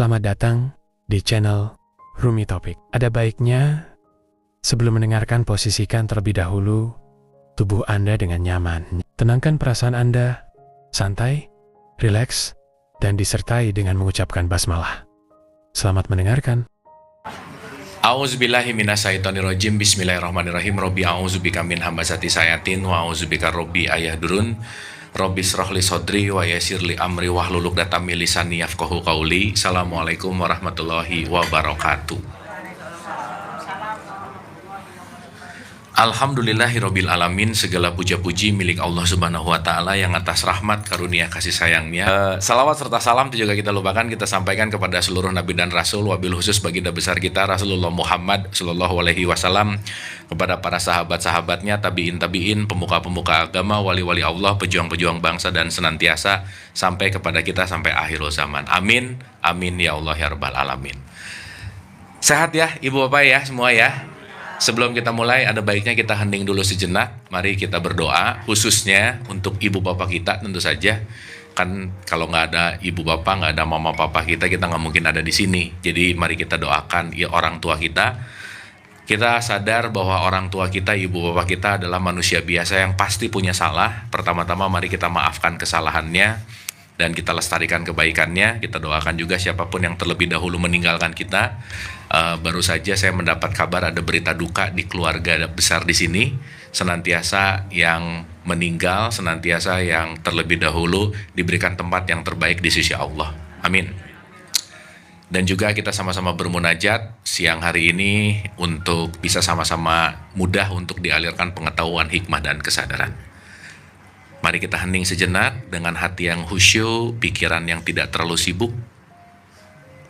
Selamat datang di channel Rumi Topik. Ada baiknya sebelum mendengarkan, posisikan terlebih dahulu tubuh Anda dengan nyaman. Tenangkan perasaan Anda, santai, rileks, dan disertai dengan mengucapkan basmalah. Selamat mendengarkan. A'udzubillahi minasyaitonirrajim. Bismillahirrahmanirrahim. Robbi a'udzubika min hamazati sayatin wa a'udzubika robbi ayahdurun. Robbi shrahli sodri wa yassirli amri wahlul 'uqdatam min lisani yafqahu qauli. Assalamualaikum warahmatullahi wabarakatuh. Alhamdulillahirabbil alamin, segala puja-puji milik Allah Subhanahu wa taala yang atas rahmat karunia kasih sayangnya. Salawat serta salam itu juga kita lupakan, kita sampaikan kepada seluruh nabi dan rasul, wabil khusus baginda besar kita Rasulullah Muhammad sallallahu alaihi wasallam, kepada para sahabat-sahabatnya, tabi'in, pemuka-pemuka agama, wali-wali Allah, pejuang-pejuang bangsa dan senantiasa sampai kepada kita sampai akhir zaman. Amin. Amin ya Allah ya rabbal alamin. Sehat ya Ibu Bapak ya semua ya. Sebelum kita mulai, ada baiknya kita hening dulu sejenak. Mari kita berdoa, khususnya untuk ibu bapak kita tentu saja. Kan kalau nggak ada ibu bapak, nggak ada mama papa kita nggak mungkin ada di sini. Jadi mari kita doakan ya orang tua kita. Kita sadar bahwa orang tua kita, ibu bapak kita adalah manusia biasa yang pasti punya salah. Pertama-tama mari kita maafkan kesalahannya dan kita lestarikan kebaikannya. Kita doakan juga siapapun yang terlebih dahulu meninggalkan kita. Baru saja saya mendapat kabar ada berita duka di keluarga besar di sini. Senantiasa yang meninggal, senantiasa yang terlebih dahulu diberikan tempat yang terbaik di sisi Allah. Amin. Dan juga kita sama-sama bermunajat siang hari ini untuk bisa sama-sama mudah untuk dialirkan pengetahuan, hikmah, dan kesadaran. Mari kita hening sejenak dengan hati yang khusyuk, pikiran yang tidak terlalu sibuk.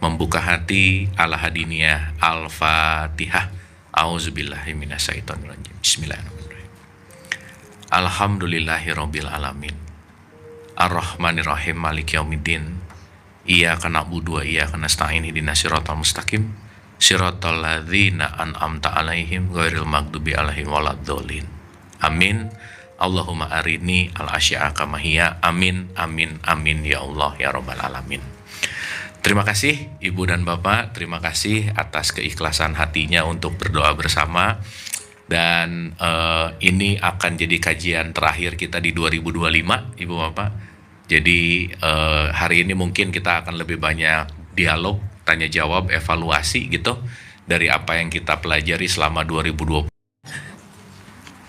Membuka hati ala hadiniyah. Al-Fatihah. A'udzubillahi minasyaitonirrajim. Bismillahirrahmanirrahim. Alhamdulillahirabbil alamin. Ar-Rahmanirrahim. Maliki yaumiddin. Iyyaka na'budu wa iyyaka nasta'in. Ihdinas siratal mustaqim. Siratal ladzina an'amta 'alaihim ghairil maghdubi 'alaihim waladdallin. Amin. Allahumma arini al-asya'a kama hiya. Amin, amin, amin ya Allah ya rabbal alamin. Terima kasih Ibu dan Bapak, terima kasih atas keikhlasan hatinya untuk berdoa bersama. Dan ini akan jadi kajian terakhir kita di 2025 Ibu Bapak. Jadi hari ini mungkin kita akan lebih banyak dialog, tanya jawab, evaluasi gitu dari apa yang kita pelajari selama 2020.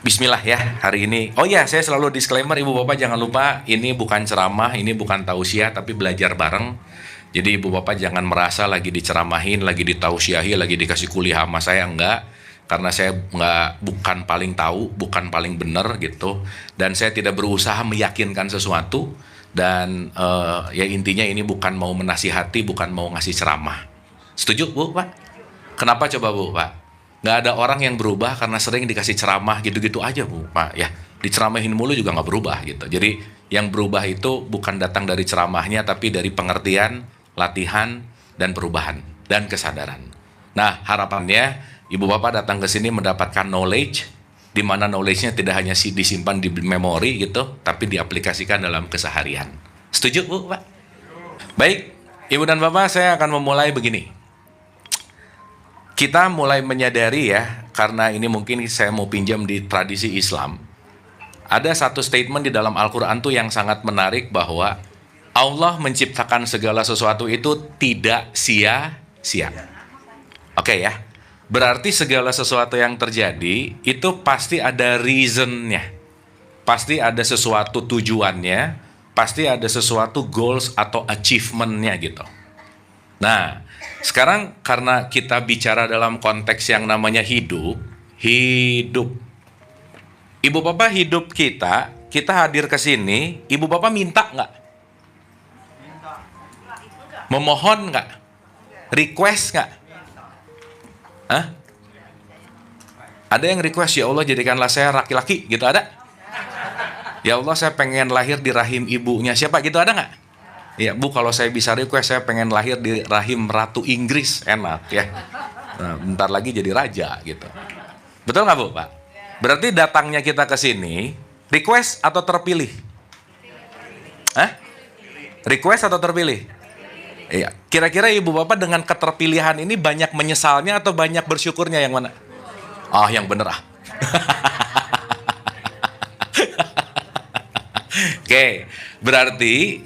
Bismillah ya hari ini. Oh ya, saya selalu disclaimer Ibu Bapak, jangan lupa ini bukan ceramah, ini bukan tausiah, tapi belajar bareng. Jadi Ibu Bapak jangan merasa lagi diceramahin, lagi ditausiahi, lagi dikasih kuliah sama saya, enggak. Karena saya bukan paling tahu, bukan paling benar gitu. Dan saya tidak berusaha meyakinkan sesuatu. Dan ya intinya ini bukan mau menasihati, bukan mau ngasih ceramah. Setuju Bu Pak? Kenapa coba Bu Pak? Nggak ada orang yang berubah karena sering dikasih ceramah gitu-gitu aja Bu Pak ya. Diceramahin mulu juga nggak berubah gitu. Jadi yang berubah itu bukan datang dari ceramahnya, tapi dari pengertian, latihan, dan perubahan dan kesadaran. Nah harapannya Ibu Bapak datang ke sini mendapatkan knowledge, di mana knowledge-nya tidak hanya disimpan di memori gitu, tapi diaplikasikan dalam keseharian. Setuju Bu Pak? Baik Ibu dan Bapak, saya akan memulai begini. Kita mulai menyadari ya, karena ini mungkin saya mau pinjam di tradisi Islam. Ada satu statement di dalam Al-Quran tuh yang sangat menarik, bahwa Allah menciptakan segala sesuatu itu tidak sia-sia. Oke ya, berarti segala sesuatu yang terjadi itu pasti ada reasonnya, pasti ada sesuatu tujuannya, pasti ada sesuatu goals atau achievementnya gitu. Nah, sekarang karena kita bicara dalam konteks yang namanya hidup. Ibu Bapak hidup kita hadir ke sini, Ibu Bapak minta nggak? Memohon nggak? Request nggak? Hah? Ada yang request, ya Allah jadikanlah saya laki-laki gitu, ada? Ya Allah saya pengen lahir di rahim ibunya siapa gitu, ada nggak? Ya Bu, kalau saya bisa request, saya pengen lahir di rahim Ratu Inggris, enak ya. Nah, bentar lagi jadi raja gitu. Betul nggak Bu Pak? Berarti datangnya kita ke sini request atau terpilih? Hah? Request atau terpilih? Iya. Kira-kira ibu bapak dengan keterpilihan ini banyak menyesalnya atau banyak bersyukurnya, yang mana? Oh, yang bener ah. Oke, berarti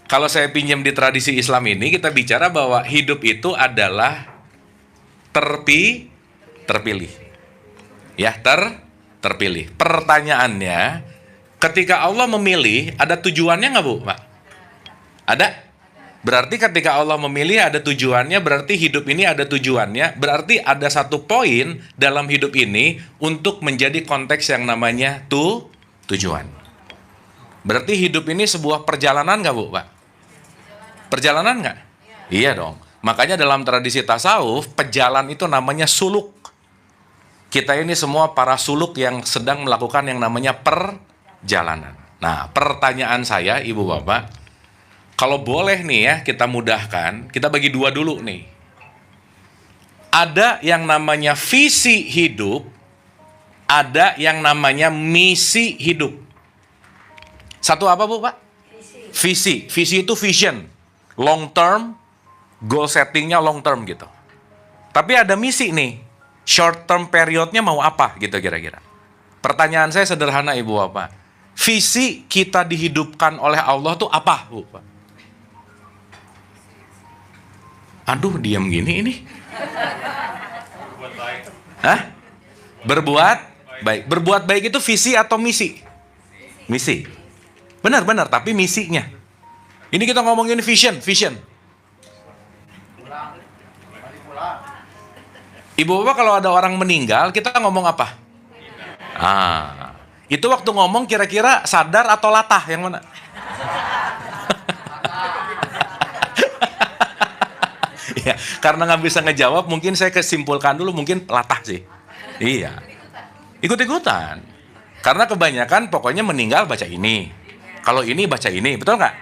kalau saya pinjam di tradisi Islam ini, kita bicara bahwa hidup itu adalah terpilih. Ya, terpilih. Pertanyaannya, ketika Allah memilih, ada tujuannya nggak, Bu, Pak? Ada? Berarti ketika Allah memilih ada tujuannya, berarti hidup ini ada tujuannya, berarti ada satu poin dalam hidup ini untuk menjadi konteks yang namanya tujuan. Berarti hidup ini sebuah perjalanan nggak, Bu, Pak? Perjalanan nggak? Iya dong. Makanya dalam tradisi tasawuf, pejalan itu namanya suluk. Kita ini semua para suluk yang sedang melakukan yang namanya perjalanan. Nah, pertanyaan saya, Ibu Bapak, kalau boleh nih ya, kita mudahkan, kita bagi dua dulu nih. Ada yang namanya visi hidup, ada yang namanya misi hidup. Satu apa, Bu, Pak? Visi. Visi itu vision. Long term, goal settingnya long term gitu. Tapi ada misi nih. Short term periodnya mau apa gitu kira-kira. Pertanyaan saya sederhana, Ibu Bapak. Visi kita dihidupkan oleh Allah tuh apa, Bu, Pak? Aduh, diam gini ini. Hah? Berbuat baik. Berbuat baik itu visi atau misi? Misi. Benar, tapi misinya. Ini kita ngomongin vision. Ibu Bapak, kalau ada orang meninggal, kita ngomong apa? Itu waktu ngomong kira-kira sadar atau latah, yang mana? Ya, karena nggak bisa ngejawab, mungkin saya kesimpulkan dulu, mungkin latah sih. Iya. Ikut-ikutan. Karena kebanyakan pokoknya meninggal baca ini. Kalau ini baca ini, betul nggak?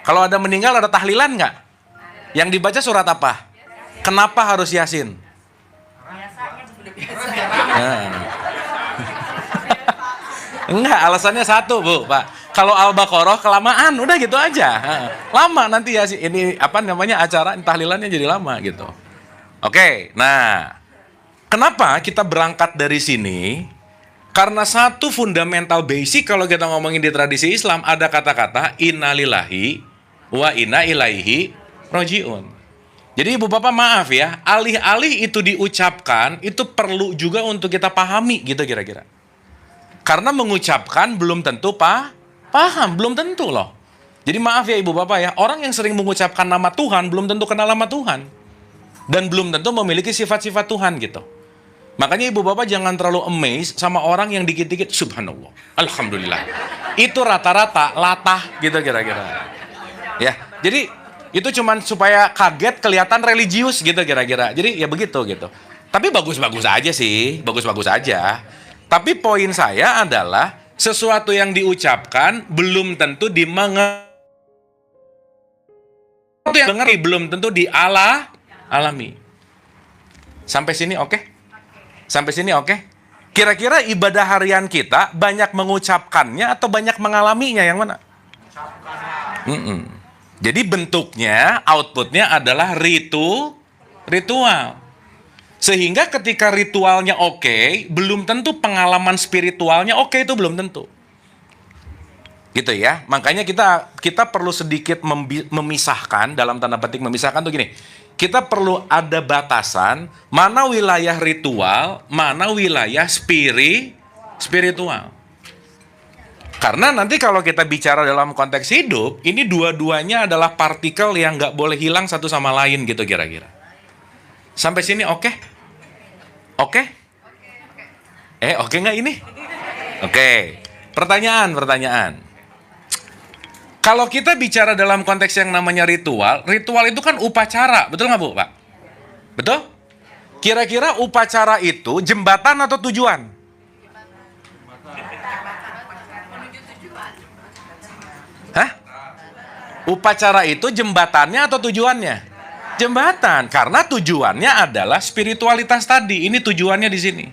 Kalau ada meninggal ada tahlilan nggak? Yang dibaca surat apa? Kenapa harus Yasin? Enggak, alasannya satu, Bu, Pak. Kalau Al-Baqarah kelamaan, udah gitu aja. Lama nanti ya ini apa namanya acara tahlilannya jadi lama gitu. Oke, nah, kenapa kita berangkat dari sini? Karena satu fundamental basic kalau kita ngomongin di tradisi Islam ada kata-kata innalillahi wa inna ilaihi rojiun. Jadi Ibu Bapak maaf ya, alih-alih itu diucapkan, itu perlu juga untuk kita pahami gitu kira-kira. Karena mengucapkan belum tentu paham, belum tentu loh. Jadi maaf ya Ibu Bapak ya, orang yang sering mengucapkan nama Tuhan belum tentu kenal nama Tuhan. Dan belum tentu memiliki sifat-sifat Tuhan gitu. Makanya Ibu Bapak jangan terlalu amazed sama orang yang dikit-dikit subhanallah, alhamdulillah. Itu rata-rata latah gitu kira-kira. Ya, jadi itu cuman supaya kaget kelihatan religius gitu kira-kira. Jadi ya begitu gitu. Tapi bagus-bagus aja sih, bagus-bagus aja. Tapi poin saya adalah sesuatu yang diucapkan belum tentu dimengerti, belum tentu dialami. Sampai sini oke? Sampai sini oke? Kira-kira ibadah harian kita banyak mengucapkannya atau banyak mengalaminya, yang mana? Jadi bentuknya, outputnya adalah ritual. Sehingga ketika ritualnya oke, belum tentu pengalaman spiritualnya oke, itu belum tentu. Gitu ya. Makanya kita perlu sedikit memisahkan, dalam tanda petik memisahkan tuh gini. Kita perlu ada batasan mana wilayah ritual, mana wilayah spiritual. Karena nanti kalau kita bicara dalam konteks hidup, ini dua-duanya adalah partikel yang nggak boleh hilang satu sama lain gitu kira-kira. Sampai sini oke? Oke? Oke nggak ini? Oke. Pertanyaan. Kalau kita bicara dalam konteks yang namanya ritual itu kan upacara, betul nggak Bu, Pak? Betul? Kira-kira upacara itu jembatan atau tujuan? Hah? Upacara itu jembatannya atau tujuannya? Jembatan, karena tujuannya adalah spiritualitas tadi. Ini tujuannya di sini.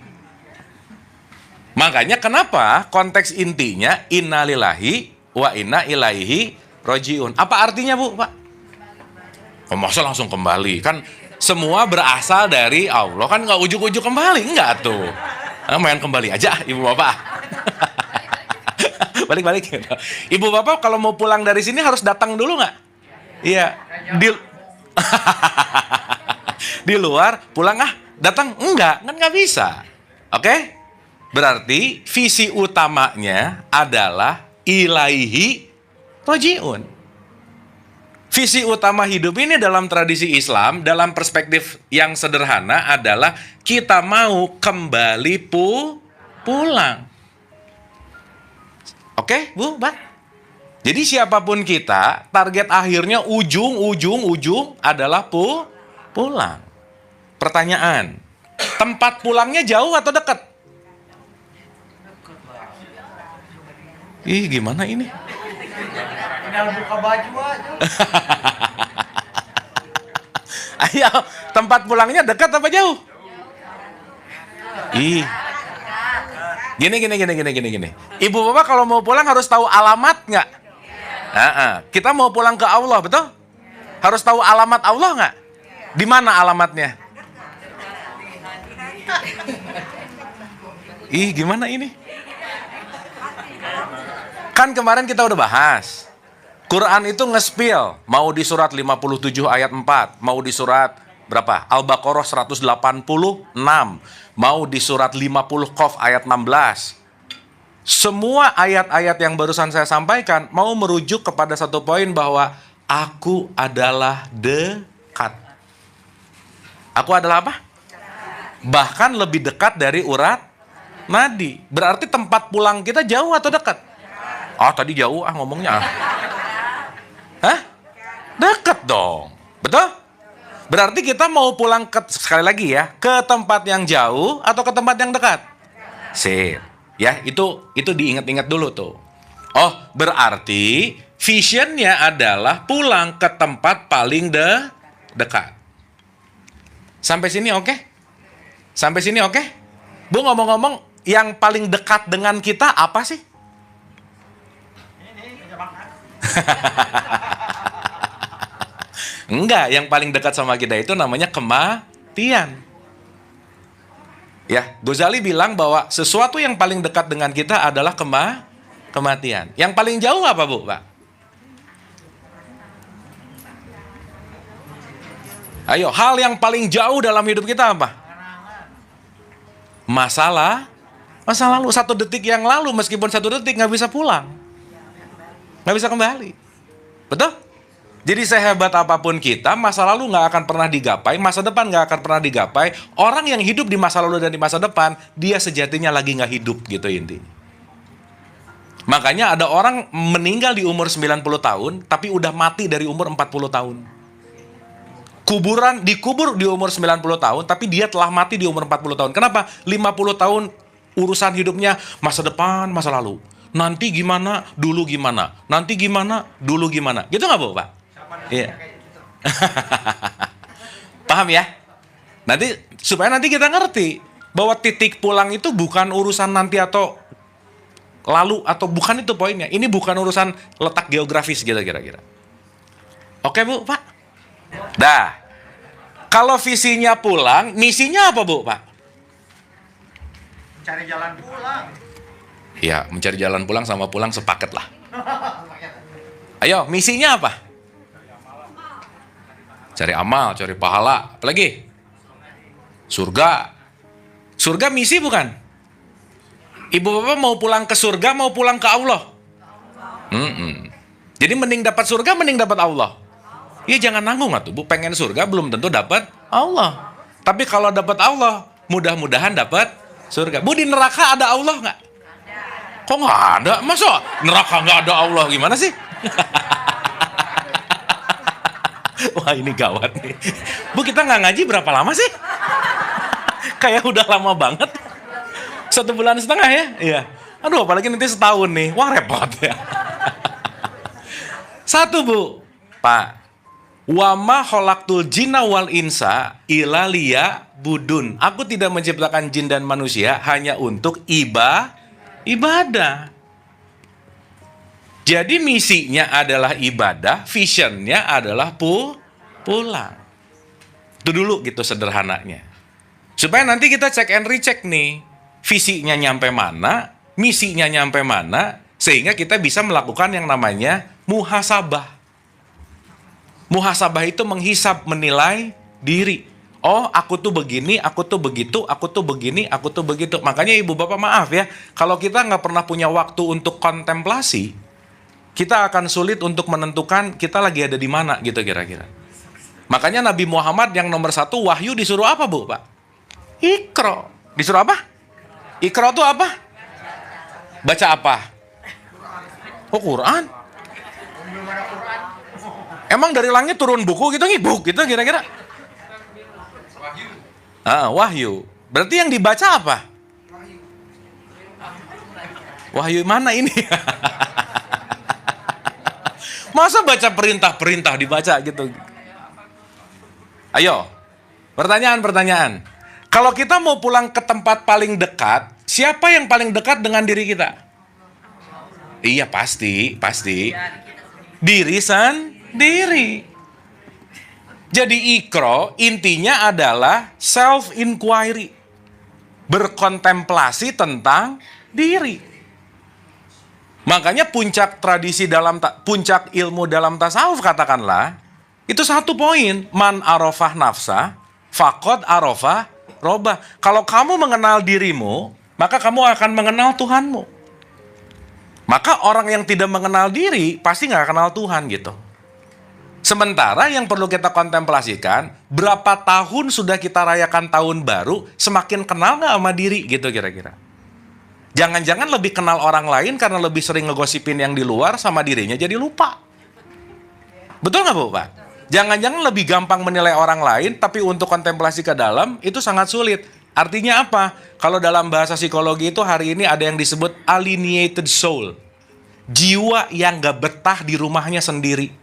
Makanya kenapa konteks intinya innalillahi wa inna ilaihi rojiun. Apa artinya Bu, Pak? Oh, masa langsung kembali? Kan semua berasal dari Allah, kan nggak ujuk-ujuk kembali, enggak tuh. Main kembali aja, ibu bapak. Balik-balik gitu. Ibu bapak kalau mau pulang dari sini harus datang dulu nggak? Iya. Di di luar pulang datang enggak, kan nggak bisa. Oke? Berarti visi utamanya adalah ilaihi rojiun. Visi utama hidup ini dalam tradisi Islam, dalam perspektif yang sederhana adalah kita mau kembali pulang. Oke, Bu, Pak? Jadi siapapun kita, target akhirnya ujung adalah pulang. Pertanyaan, tempat pulangnya jauh atau dekat? Ih, gimana ini? Tinggal buka baju aja. Ayo, tempat pulangnya dekat apa jauh? Ih. Gini. Ibu bapak kalau mau pulang harus tahu alamat nggak? Kita mau pulang ke Allah, betul? Harus tahu alamat Allah nggak? Di mana alamatnya? Ih, gimana ini? Kan kemarin kita udah bahas. Quran itu nge-spill, mau di surat 57 ayat 4, mau di surat berapa? Al-Baqarah 186, mau di surat 50 Qaf ayat 16. Semua ayat-ayat yang barusan saya sampaikan mau merujuk kepada satu poin bahwa aku adalah dekat. Aku adalah apa? Bahkan lebih dekat dari urat nadi. Berarti tempat pulang kita jauh atau dekat? Tadi jauh ngomongnya. Hah? Dekat dong. Betul? Berarti kita mau pulang sekali lagi ya, ke tempat yang jauh atau ke tempat yang dekat? Sip. Ya, itu diingat-ingat dulu tuh. Oh, berarti visionnya adalah pulang ke tempat paling dekat. Sampai sini oke? Sampai sini oke? Bu, ngomong-ngomong, yang paling dekat dengan kita apa sih? Enggak, yang paling dekat sama kita itu namanya kematian. Ya, Ghazali bilang bahwa sesuatu yang paling dekat dengan kita adalah kematian. Yang paling jauh apa, Bu, Pak? Ayo, hal yang paling jauh dalam hidup kita apa? Masa lalu. 1 detik yang lalu, meskipun 1 detik nggak bisa pulang. Nggak bisa kembali. Betul? Jadi sehebat apapun kita, masa lalu nggak akan pernah digapai, masa depan nggak akan pernah digapai. Orang yang hidup di masa lalu dan di masa depan, dia sejatinya lagi nggak hidup gitu intinya. Makanya ada orang meninggal di umur 90 tahun, tapi udah mati dari umur 40 tahun. Dikubur di umur 90 tahun, tapi dia telah mati di umur 40 tahun. Kenapa? 50 tahun urusan hidupnya masa depan, masa lalu. Nanti gimana, dulu gimana. Nanti gimana, dulu gimana. Gitu nggak, Bu, Pak? Iya. Paham ya? Supaya nanti kita ngerti bahwa titik pulang itu bukan urusan nanti atau lalu, atau bukan itu poinnya. Ini bukan urusan letak geografis gitu kira-kira. Oke, Bu, Pak? Dah. Kalau visinya pulang, misinya apa, Bu, Pak? Cari jalan pulang. Ya, mencari jalan pulang sama pulang sepaket lah. Ayo, misinya apa? Cari amal, cari pahala. Apalagi? Surga. Surga misi bukan? Ibu bapak mau pulang ke surga, mau pulang ke Allah? Jadi mending dapat surga, mending dapat Allah. Ya jangan nanggung atuh, Bu. Pengen surga belum tentu dapat Allah. Tapi kalau dapat Allah, mudah-mudahan dapat surga. Bu, di neraka ada Allah nggak? Kok nggak ada? Masa neraka nggak ada Allah? Gimana sih? Wah, ini gawat nih. Bu, kita nggak ngaji berapa lama sih? Kayak udah lama banget. 1,5 bulan ya? Iya. Aduh, apalagi nanti setahun nih. Wah, repot ya. 1, Bu. Pak. Wa ma khalaqtul jinna wal insa illa liya'budun. Aku tidak menciptakan jin dan manusia hanya untuk ibadah. Jadi misinya adalah ibadah, visionnya adalah pulang. Itu dulu gitu sederhananya. Supaya nanti kita cek and recheck nih. Visinya nyampe mana, misinya nyampe mana, sehingga kita bisa melakukan yang namanya muhasabah. Muhasabah itu menghisap, menilai diri. Oh, aku tuh begini, aku tuh begitu, aku tuh begini, aku tuh begitu. Makanya ibu bapak maaf ya, kalau kita nggak pernah punya waktu untuk kontemplasi, kita akan sulit untuk menentukan kita lagi ada di mana gitu kira-kira. Makanya Nabi Muhammad yang nomor 1 wahyu disuruh apa bu pak? Iqra. Disuruh apa? Iqra itu apa? Baca apa? Oh Quran. Emang dari langit turun buku gitu ngibuk gitu kira-kira? Wahyu. Berarti yang dibaca apa? Wahyu mana ini? Masa baca perintah-perintah dibaca gitu? Ayo, pertanyaan. Kalau kita mau pulang ke tempat paling dekat, siapa yang paling dekat dengan diri kita? Iya pasti. Diri sendiri. Jadi Iqra intinya adalah self-inquiry. Berkontemplasi tentang diri. Makanya puncak ilmu dalam tasawuf katakanlah, itu 1 poin. Man arafah nafsa, faqad arafah robah. Kalau kamu mengenal dirimu, maka kamu akan mengenal Tuhanmu. Maka orang yang tidak mengenal diri, pasti nggak kenal Tuhan gitu. Sementara yang perlu kita kontemplasikan, berapa tahun sudah kita rayakan tahun baru, semakin kenal nggak sama diri gitu kira-kira. Jangan-jangan lebih kenal orang lain karena lebih sering ngegosipin yang di luar sama dirinya jadi lupa. Betul nggak bu Pak? Jangan-jangan lebih gampang menilai orang lain, tapi untuk kontemplasi ke dalam itu sangat sulit. Artinya apa? Kalau dalam bahasa psikologi itu hari ini ada yang disebut alienated soul. Jiwa yang nggak betah di rumahnya sendiri.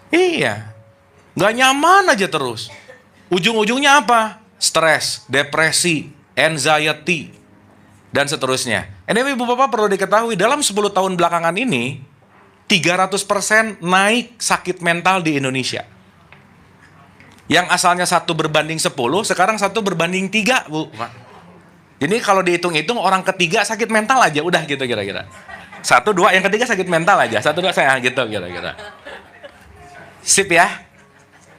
Iya, nggak nyaman aja terus. Ujung-ujungnya apa? Stres, depresi, anxiety, dan seterusnya. Anyway, ibu bapak perlu diketahui, dalam 10 tahun belakangan ini, 300% naik sakit mental di Indonesia. Yang asalnya 1 berbanding 10, sekarang 1 berbanding 3, bu. Jadi kalau dihitung-hitung, orang ketiga sakit mental aja, udah gitu kira-kira. 1, 2, yang ketiga sakit mental aja. 1, 2, saya gitu kira-kira. Sip ya?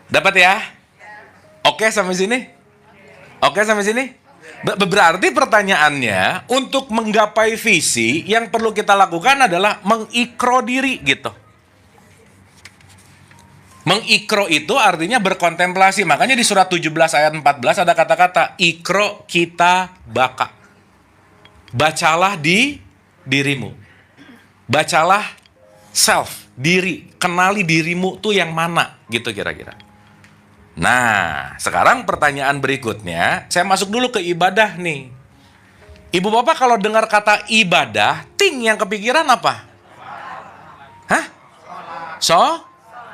Dapat ya? Oke sampai sini? Oke sampai sini? Berarti pertanyaannya, untuk menggapai visi, yang perlu kita lakukan adalah mengikro diri gitu. Mengikro itu artinya berkontemplasi. Makanya di surat 17 ayat 14 ada kata-kata ikro kita baka. Bacalah di dirimu. Bacalah self, diri. Kenali dirimu tuh yang mana gitu kira-kira. Nah, sekarang pertanyaan berikutnya, saya masuk dulu ke ibadah nih. Ibu bapak kalau dengar kata ibadah, yang kepikiran apa? Hah?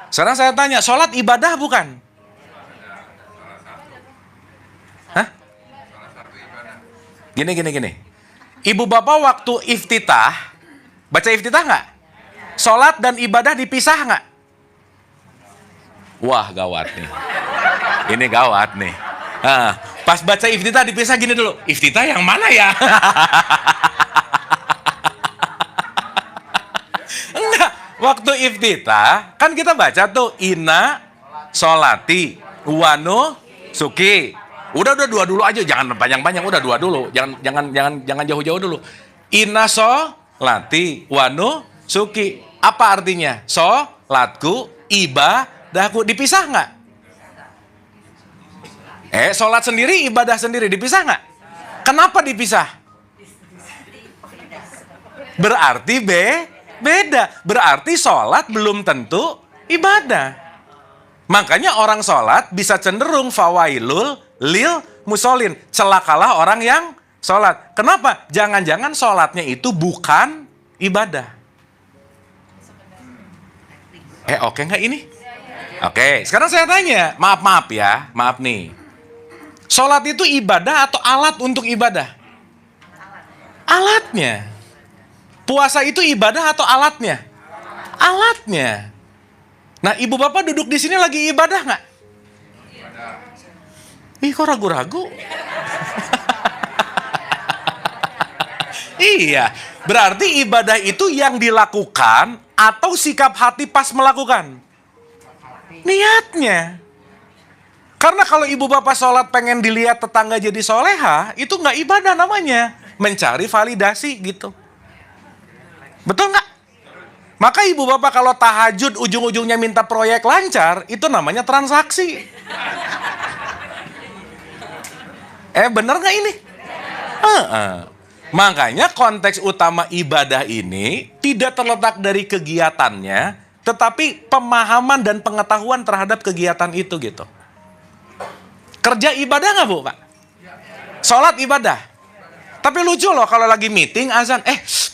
Sekarang saya tanya, sholat ibadah bukan? Hah? Gini. Ibu bapak waktu iftitah, baca iftitah nggak? Sholat dan ibadah dipisah nggak? Wah, gawat nih. Ini gawat nih. Pas baca iftitah dipisah gini dulu. Iftitah yang mana ya? Enggak. Waktu iftitah, kan kita baca tuh. Inna sholati wanu suki. Udah 2 dulu aja. Jangan panjang-panjang. Udah 2 dulu. Jangan jauh-jauh dulu. Inna sholati wanu suki. Apa artinya? Sholatku, ibadahku. Dipisah nggak? Sholat sendiri, ibadah sendiri. Dipisah nggak? Kenapa dipisah? Berarti beda. Berarti sholat belum tentu ibadah. Makanya orang sholat bisa cenderung fawailul lil musolin. Celakalah orang yang sholat. Kenapa? Jangan-jangan sholatnya itu bukan ibadah. Oke nggak ini? Oke, sekarang saya tanya. Maaf ya. Maaf nih. Sholat itu ibadah atau alat untuk ibadah? Alatnya. Puasa itu ibadah atau alatnya? Alatnya. Nah, ibu bapak duduk di sini lagi ibadah nggak? Ih, kok ragu-ragu? Iya, berarti ibadah itu yang dilakukan atau sikap hati pas melakukan? Niatnya. Karena kalau ibu bapak sholat pengen dilihat tetangga jadi soleha, itu nggak ibadah namanya. Mencari validasi gitu. Betul nggak? Maka ibu bapak kalau tahajud ujung-ujungnya minta proyek lancar, itu namanya transaksi. Bener nggak ini? Makanya konteks utama ibadah ini tidak terletak dari kegiatannya, tetapi pemahaman dan pengetahuan terhadap kegiatan itu gitu. Kerja ibadah nggak Bu, Pak? Sholat ibadah. Tapi lucu loh kalau lagi meeting azan,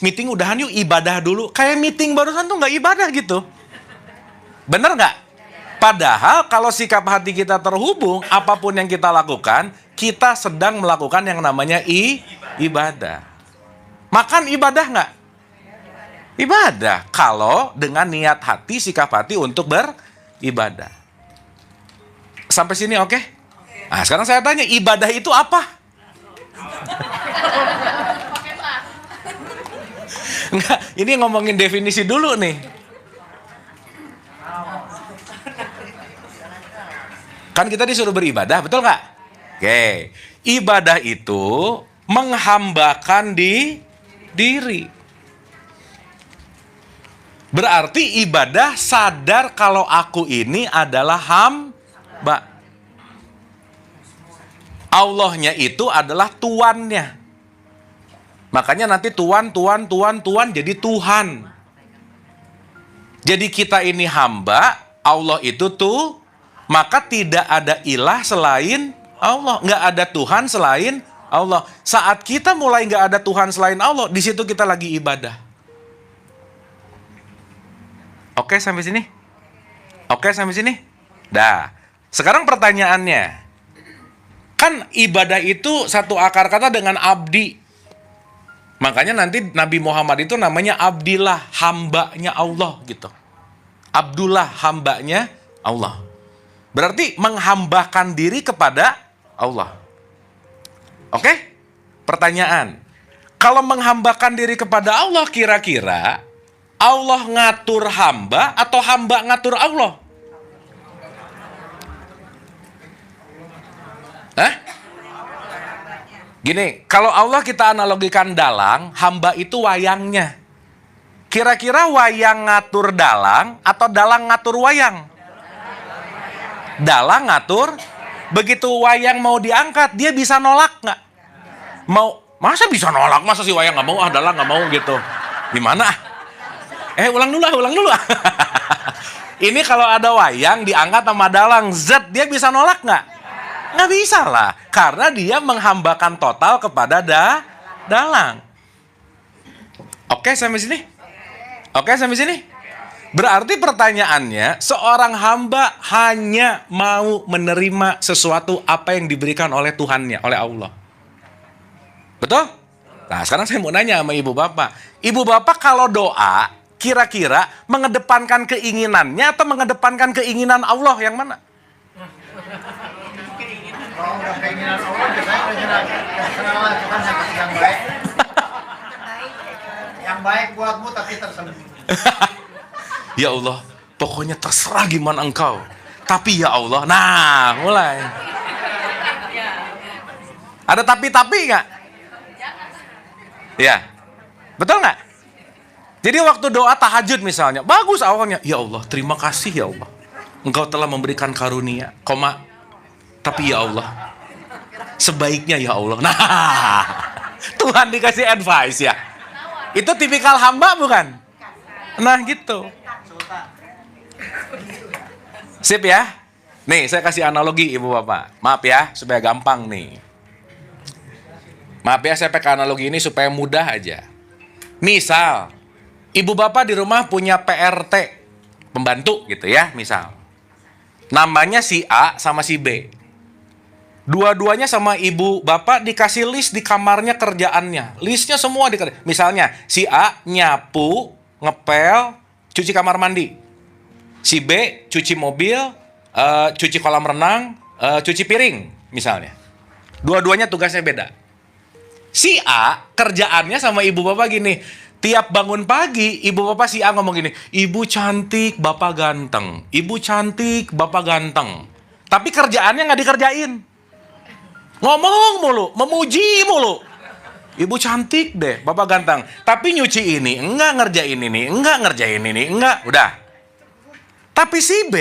meeting udahan yuk ibadah dulu. Kayak meeting barusan tuh nggak ibadah gitu. Bener nggak? Padahal kalau sikap hati kita terhubung, apapun yang kita lakukan, kita sedang melakukan yang namanya ibadah. Makan ibadah nggak? Ibadah. Kalau dengan niat hati, sikap hati untuk beribadah. Sampai sini oke? Nah, sekarang saya tanya, ibadah itu apa? Enggak, ini ngomongin definisi dulu nih. Kan kita disuruh beribadah, betul nggak? Oke, ibadah itu menghambakan diri. Berarti ibadah sadar kalau aku ini adalah hamba. Allahnya itu adalah tuannya. Makanya nanti tuan jadi Tuhan. Jadi kita ini hamba, Allah itu tuh, maka tidak ada ilah selain Allah, nggak ada Tuhan selain Allah. Saat kita mulai nggak ada Tuhan selain Allah, di situ kita lagi ibadah. Oke sampai sini? Oke sampai sini? Dah. Sekarang pertanyaannya, kan ibadah itu satu akar kata dengan abdi. Makanya nanti Nabi Muhammad itu namanya Abdillah, hambanya Allah gitu. Abdullah, hambanya Allah. Berarti menghambakan diri kepada Allah. Oke? Pertanyaan. Kalau menghambakan diri kepada Allah, kira-kira Allah ngatur hamba atau hamba ngatur Allah? Hah? Gini, kalau Allah kita analogikan dalang, hamba itu wayangnya. Kira-kira wayang ngatur dalang atau dalang ngatur wayang? Dalang ngatur. Begitu wayang mau diangkat, dia bisa nolak nggak? Masa bisa nolak? Masa si wayang nggak mau? Dalang nggak mau gitu. Gimana? Ulang dulu. Ini kalau ada wayang diangkat sama dalang, dia bisa nolak nggak? Nggak bisa lah, karena dia menghambakan total kepada dalang. Oke sampai sini? Oke sampai sini? Berarti pertanyaannya, seorang hamba hanya mau menerima sesuatu apa yang diberikan oleh Tuhannya, oleh Allah. Betul? Nah sekarang saya mau nanya sama ibu bapak. Ibu bapak kalau doa, kira-kira mengedepankan keinginannya atau mengedepankan keinginan Allah yang mana? Kalau udah keinginan Allah, biasanya kenalan Tuhan yang kasih yang baik. Yang baik buatmu tapi tersembunyi. Ya Allah, pokoknya terserah gimana engkau. Tapi ya Allah, nah mulai. Ada tapi nggak? Ya, betul nggak? Jadi waktu doa tahajud misalnya, bagus awalnya. Ya Allah, terima kasih ya Allah. Engkau telah memberikan karunia, tapi ya Allah, sebaiknya ya Allah. Nah, Tuhan dikasih advice ya. Itu tipikal hamba bukan? Nah gitu. Sip ya. Nih saya kasih analogi ibu bapak. Maaf ya supaya gampang nih. Maaf ya saya pakai analogi ini supaya mudah aja. Misal, ibu bapak di rumah punya PRT, pembantu gitu ya misal. Namanya si A sama si B. Dua-duanya sama ibu bapak dikasih list di kamarnya kerjaannya. Listnya semua misalnya si A nyapu, ngepel, cuci kamar mandi. Si B cuci mobil, cuci kolam renang, cuci piring misalnya. Dua-duanya tugasnya beda. Si A kerjaannya sama ibu bapak gini. Tiap bangun pagi, ibu bapak si A ngomong gini, ibu cantik, bapak ganteng. Ibu cantik, bapak ganteng. Tapi kerjaannya nggak dikerjain. Ngomong mulu, memuji mulu. Ibu cantik deh, bapak ganteng. Tapi nyuci ini, enggak ngerjain ini, enggak ngerjain ini, enggak. Udah. Tapi si B,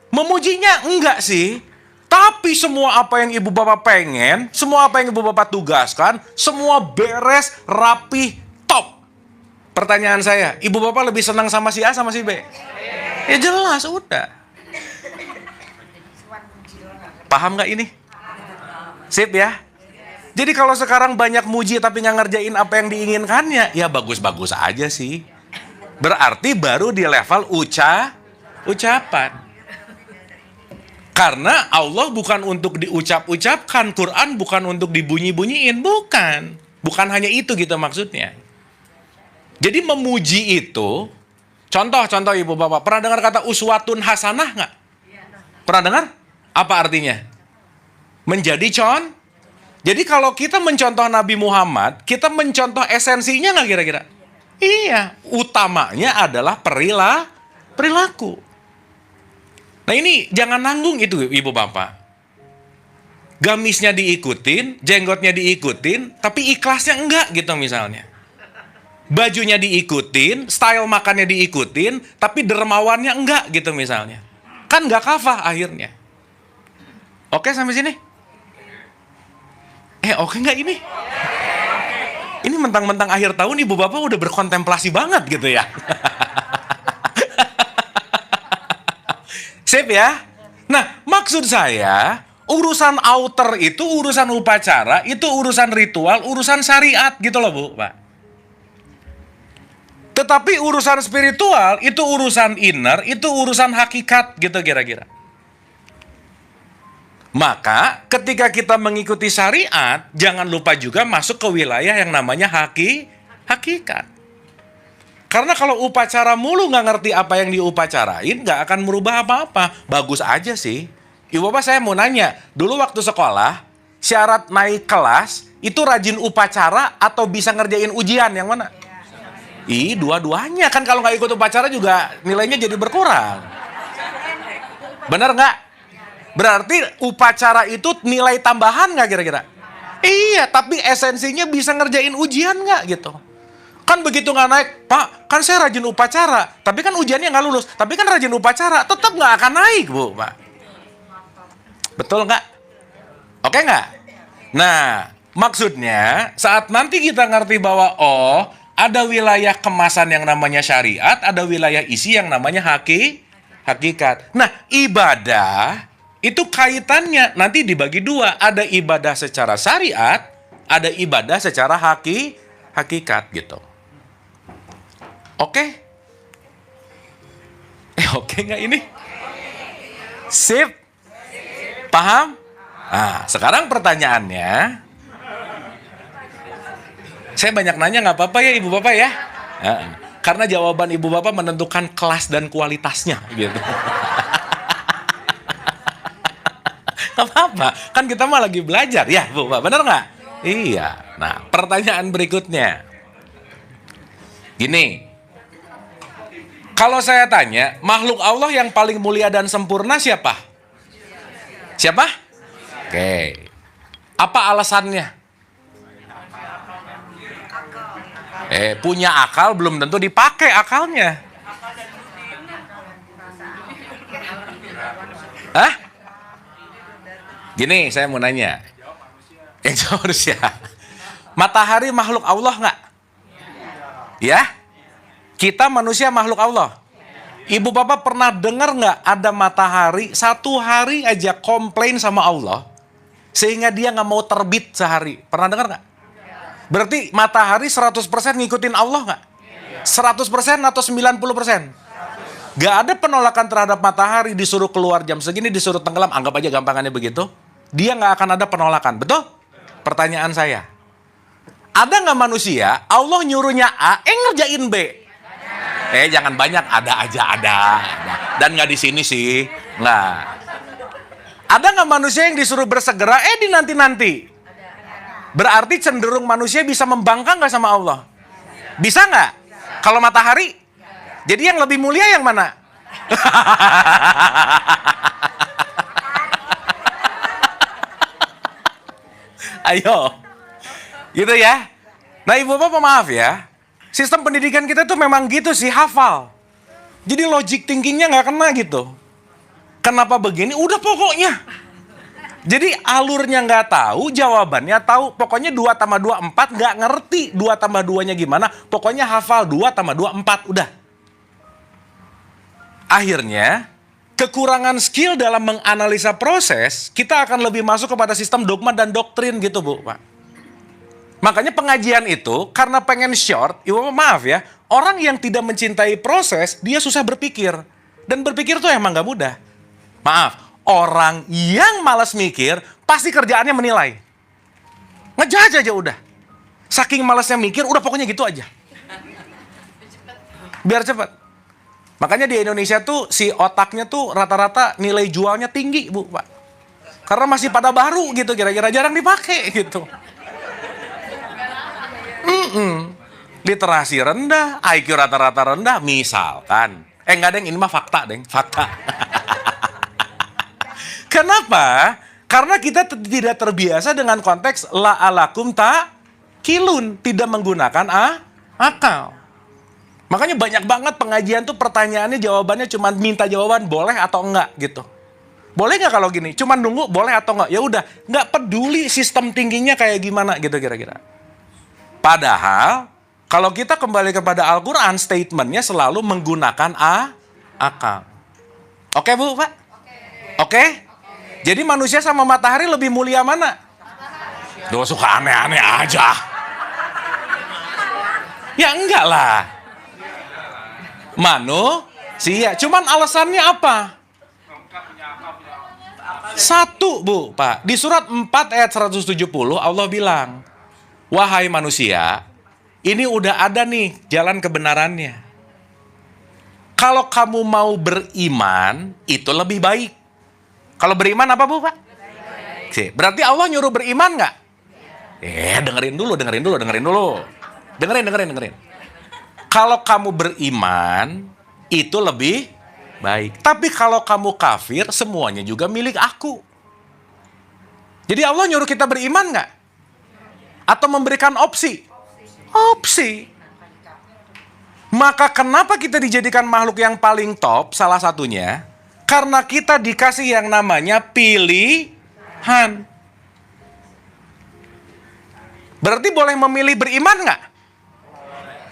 memujinya enggak sih. Tapi semua apa yang ibu bapak pengen, semua apa yang ibu bapak tugaskan, semua beres, rapi, top. Pertanyaan saya, ibu bapak lebih senang sama si A sama si B? Ya jelas, udah. Paham nggak ini? Sip ya? Jadi kalau sekarang banyak muji tapi nggak ngerjain apa yang diinginkannya, ya bagus-bagus aja sih. Berarti baru di level ucapan. Karena Allah bukan untuk diucap-ucapkan, Quran bukan untuk dibunyi-bunyiin, bukan. Bukan hanya itu gitu maksudnya. Jadi memuji itu, contoh ibu bapak, pernah dengar kata uswatun hasanah nggak? Pernah dengar? Apa artinya? Menjadi Jadi kalau kita mencontoh Nabi Muhammad, kita mencontoh esensinya nggak kira-kira? Iya, utamanya adalah perilaku. Nah ini jangan nanggung itu ibu bapak. Gamisnya diikutin, jenggotnya diikutin, tapi ikhlasnya enggak gitu misalnya. Bajunya diikutin, style makannya diikutin, tapi dermawannya enggak gitu misalnya. Kan enggak kafah akhirnya. Oke sampai sini? Oke enggak ini? Ini mentang-mentang akhir tahun ibu bapak udah berkontemplasi banget gitu ya. Sip ya? Nah maksud saya, urusan outer itu urusan upacara, itu urusan ritual, urusan syariat gitu loh Bu, Pak. Tetapi urusan spiritual, itu urusan inner, itu urusan hakikat gitu kira-kira. Maka ketika kita mengikuti syariat, jangan lupa juga masuk ke wilayah yang namanya hakikat. Karena kalau upacara mulu nggak ngerti apa yang diupacarain, nggak akan merubah apa-apa. Bagus aja sih. Ibu bapak saya mau nanya, dulu waktu sekolah, syarat naik kelas, itu rajin upacara atau bisa ngerjain ujian, yang mana? Dua-duanya. Kan kalau nggak ikut upacara juga nilainya jadi berkurang. Bener nggak? Berarti upacara itu nilai tambahan nggak kira-kira? Iya, tapi esensinya bisa ngerjain ujian nggak gitu? Kan begitu nggak naik, Pak, kan saya rajin upacara, tapi kan ujiannya nggak lulus. Tapi kan rajin upacara, tetap nggak akan naik, Bu, Pak. Betul nggak? Oke nggak? Nah, maksudnya saat nanti kita ngerti bahwa ada wilayah kemasan yang namanya syariat, ada wilayah isi yang namanya hakikat. Nah, ibadah itu kaitannya nanti dibagi dua. Ada ibadah secara syariat, ada ibadah secara hakikat gitu. Oke? Oke nggak ini? Sip? Paham? Nah, sekarang pertanyaannya, saya banyak nanya nggak apa-apa ya ibu bapak ya? Karena jawaban ibu bapak menentukan kelas dan kualitasnya gitu. Gak apa-apa, kan kita mah lagi belajar ya Bu, Pak, bener nggak? Iya. Nah, pertanyaan berikutnya. Gini, kalau saya tanya, makhluk Allah yang paling mulia dan sempurna siapa? Siapa? Oke. Apa alasannya? Punya akal belum tentu dipakai akalnya. Hah? Gini, saya mau nanya. Yang jawab harusnya. Matahari makhluk Allah nggak? Ya? Kita manusia makhluk Allah. Ibu bapak pernah dengar nggak ada matahari satu hari aja komplain sama Allah sehingga dia nggak mau terbit sehari? Pernah dengar nggak? Berarti matahari 100% ngikutin Allah nggak? 100% atau 90%? Gak ada penolakan terhadap matahari, disuruh keluar jam segini, disuruh tenggelam, anggap aja gampangannya begitu. Dia gak akan ada penolakan, betul? Pertanyaan saya, ada gak manusia, Allah nyuruhnya A, ngerjain B? Jangan banyak, ada aja, ada. Dan nggak di sini sih, nggak. Ada nggak manusia yang disuruh bersegera, di nanti-nanti? Berarti cenderung manusia bisa membangkang nggak sama Allah? Bisa nggak? Kalau matahari? Jadi yang lebih mulia yang mana? Ayo. Gitu ya. Nah ibu bapak maaf ya. Sistem pendidikan kita tuh memang gitu sih, hafal. Jadi logic thinkingnya nggak kena gitu. Kenapa begini? Udah pokoknya. Jadi alurnya nggak tahu, jawabannya tahu. Pokoknya 2 tambah 2, 4, nggak ngerti 2 tambah 2-nya gimana. Pokoknya hafal 2 tambah 2, 4, udah. Akhirnya, kekurangan skill dalam menganalisa proses, kita akan lebih masuk kepada sistem dogma dan doktrin gitu Bu, Pak. Makanya pengajian itu, karena pengen short, ibu maaf ya, orang yang tidak mencintai proses, dia susah berpikir. Dan berpikir tuh emang gak mudah. Maaf, orang yang malas mikir, pasti kerjaannya menilai. Ngejudge aja udah. Saking malasnya mikir, udah pokoknya gitu aja. Biar cepat. Makanya di Indonesia tuh, si otaknya tuh rata-rata nilai jualnya tinggi, Bu, Pak. Karena masih pada baru gitu, kira-kira jarang dipakai gitu. Literasi rendah, IQ rata-rata rendah, misalkan. Enggak, Deng, ini mah fakta, Deng, fakta. Kenapa? Karena kita tidak terbiasa dengan konteks la'alakum ta'qilun, tidak menggunakan akal. Makanya banyak banget pengajian tuh pertanyaannya, jawabannya cuma minta jawaban boleh atau enggak gitu. Boleh nggak kalau gini? Cuma nunggu boleh atau enggak? Ya udah, nggak peduli sistem tingginya kayak gimana gitu kira-kira. Padahal, kalau kita kembali kepada Al-Quran, statementnya selalu menggunakan akal. Oke Bu, Pak? Oke? Jadi manusia sama matahari lebih mulia mana? Duh, suka aneh-aneh aja. Ya enggak lah. Manusia. Cuman alasannya apa? Satu Bu, Pak. Di surat 4 ayat 170 Allah bilang, wahai manusia, ini udah ada nih jalan kebenarannya. Kalau kamu mau beriman, itu lebih baik. Kalau beriman apa Bu, Pak? Berarti Allah nyuruh beriman nggak? Dengerin dulu. Dengerin. Kalau kamu beriman, itu lebih baik. Tapi kalau kamu kafir, semuanya juga milik aku. Jadi Allah nyuruh kita beriman nggak? Atau memberikan opsi? Opsi. Maka kenapa kita dijadikan makhluk yang paling top? Salah satunya, karena kita dikasih yang namanya pilihan. Berarti boleh memilih beriman nggak?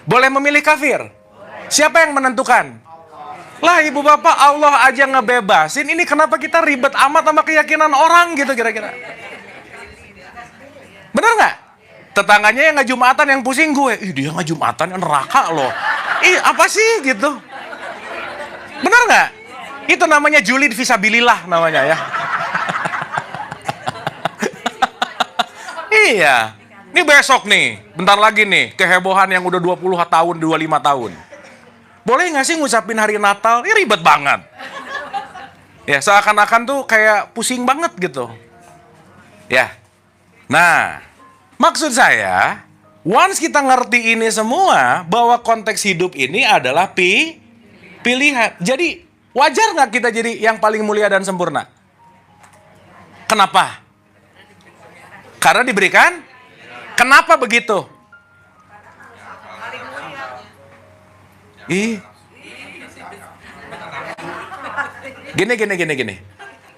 Boleh memilih kafir? Siapa yang menentukan? Lah ibu bapak, Allah aja ngebebasin. Ini kenapa kita ribet amat sama keyakinan orang gitu kira-kira? Bener nggak? Tetangganya yang nggak Jumatan yang pusing gue. Dia nggak Jumatan, neraka loh. Apa sih gitu? Bener nggak? Itu namanya julid fisabilillah namanya ya. Iya. Ini besok nih, bentar lagi nih, kehebohan yang udah 20 tahun, 25 tahun. Boleh nggak sih ngucapin hari Natal? Ini ribet banget. Ya, seakan-akan tuh kayak pusing banget gitu. Ya. Nah, maksud saya, once kita ngerti ini semua, bahwa konteks hidup ini adalah pilihan. Jadi, wajar nggak kita jadi yang paling mulia dan sempurna? Kenapa? Karena diberikan. Kenapa begitu? Gini.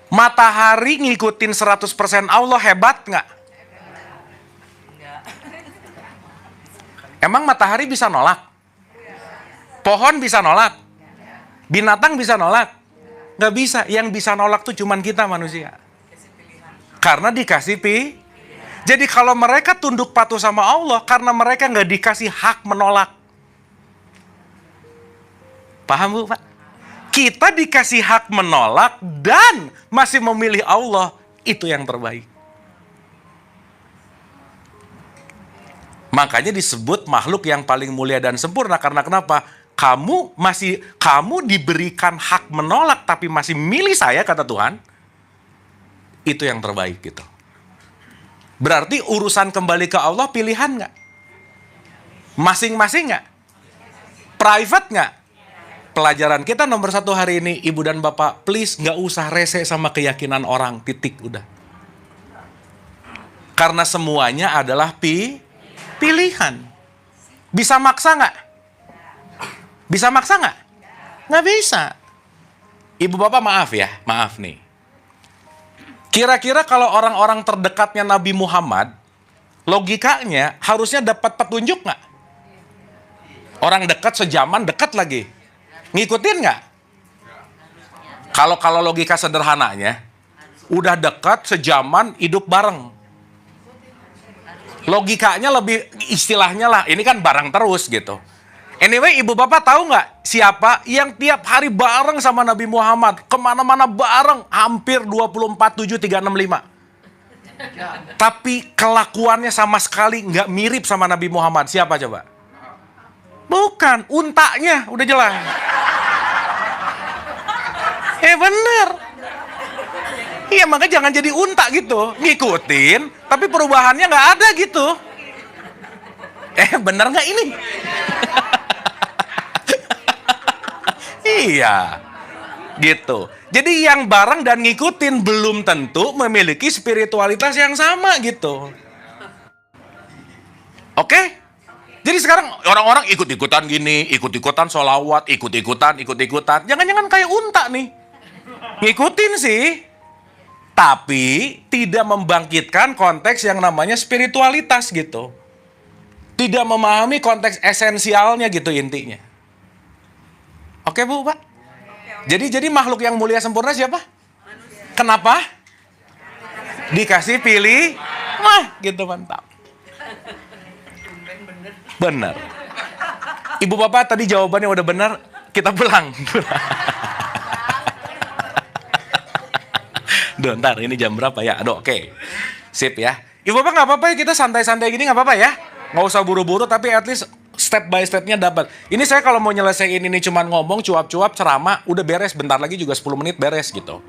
Matahari ngikutin 100% Allah hebat nggak? Emang matahari bisa nolak? Pohon bisa nolak? Binatang bisa nolak? Nggak bisa. Yang bisa nolak tuh cuman kita manusia. Karena dikasih Jadi kalau mereka tunduk patuh sama Allah, karena mereka nggak dikasih hak menolak. Paham Bu, Pak? Kita dikasih hak menolak dan masih memilih Allah, itu yang terbaik. Makanya disebut makhluk yang paling mulia dan sempurna. Karena kenapa? kamu diberikan hak menolak tapi masih milih saya, kata Tuhan. Itu yang terbaik gitu. Berarti urusan kembali ke Allah pilihan nggak? Masing-masing nggak? Private nggak? Pelajaran kita nomor 1 hari ini, Ibu dan Bapak, please nggak usah rese sama keyakinan orang, titik, udah. Karena semuanya adalah pilihan. Bisa maksa nggak? Bisa maksa nggak? Nggak bisa. Ibu Bapak maaf ya, maaf nih. Kira-kira kalau orang-orang terdekatnya Nabi Muhammad, logikanya harusnya dapat petunjuk nggak? Orang dekat sejaman, dekat lagi. Ngikutin nggak? Kalau logika sederhananya, udah dekat sejaman, hidup bareng. Logikanya lebih, istilahnya lah, ini kan bareng terus gitu. Anyway, Ibu Bapak tahu nggak siapa yang tiap hari bareng sama Nabi Muhammad? Kemana-mana bareng, hampir 24/7, 365. Tapi kelakuannya sama sekali nggak mirip sama Nabi Muhammad. Siapa coba? Bukan, untanya, udah jelas. Bener. Iya, makanya jangan jadi unta gitu. Ngikutin, tapi perubahannya nggak ada gitu. Bener nggak ini? Iya, gitu. Jadi yang bareng dan ngikutin belum tentu memiliki spiritualitas yang sama gitu. Oke? Jadi sekarang orang-orang ikut-ikutan gini, ikut-ikutan sholawat, ikut-ikutan. Jangan-jangan kayak unta nih. Ngikutin sih, tapi tidak membangkitkan konteks yang namanya spiritualitas gitu. Tidak memahami konteks esensialnya gitu intinya. Oke Bu, Pak? Jadi makhluk yang mulia sempurna siapa? Kenapa? Dikasih pilih. Wah, gitu mantap. Benar. Ibu Bapak tadi jawabannya udah benar, kita pulang. Duh, ntar ini jam berapa ya? Aduh, oke. Sip ya. Ibu Bapak nggak apa-apa ya, kita santai-santai gini nggak apa-apa ya? Nggak usah buru-buru, tapi at least step by step-nya dapat. Ini saya kalau mau nyelesain ini cuman ngomong, cuap-cuap, ceramah, udah beres. Bentar lagi juga 10 menit beres gitu.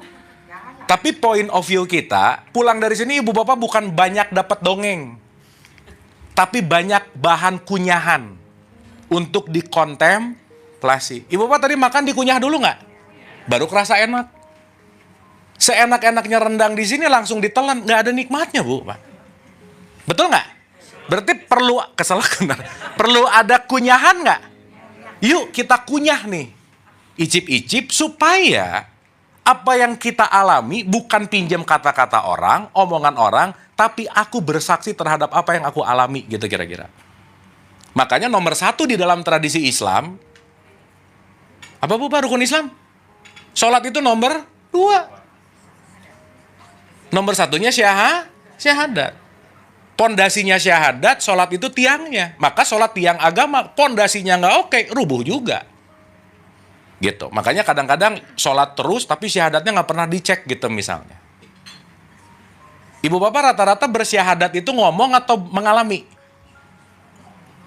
Tapi point of view kita, pulang dari sini Ibu Bapak bukan banyak dapat dongeng. Tapi banyak bahan kunyahan untuk dikontemplasi. Ibu Bapak tadi makan dikunyah dulu nggak? Baru kerasa enak. Seenak-enaknya rendang di sini langsung ditelan, nggak ada nikmatnya Bu, Pak. Betul nggak? Berarti perlu ada kunyahan nggak? Yuk kita kunyah nih, icip-icip supaya apa yang kita alami bukan pinjam kata-kata orang, omongan orang, tapi aku bersaksi terhadap apa yang aku alami gitu kira-kira. Makanya nomor 1 di dalam tradisi Islam, apa Bu Pak, rukun Islam? Sholat itu nomor 2. Nomor 1-nya syahadat. Pondasinya syahadat, sholat itu tiangnya. Maka sholat tiang agama, pondasinya nggak oke, rubuh juga. Gitu. Makanya kadang-kadang sholat terus, tapi syahadatnya nggak pernah dicek gitu misalnya. Ibu Bapak rata-rata bersyahadat itu ngomong atau mengalami?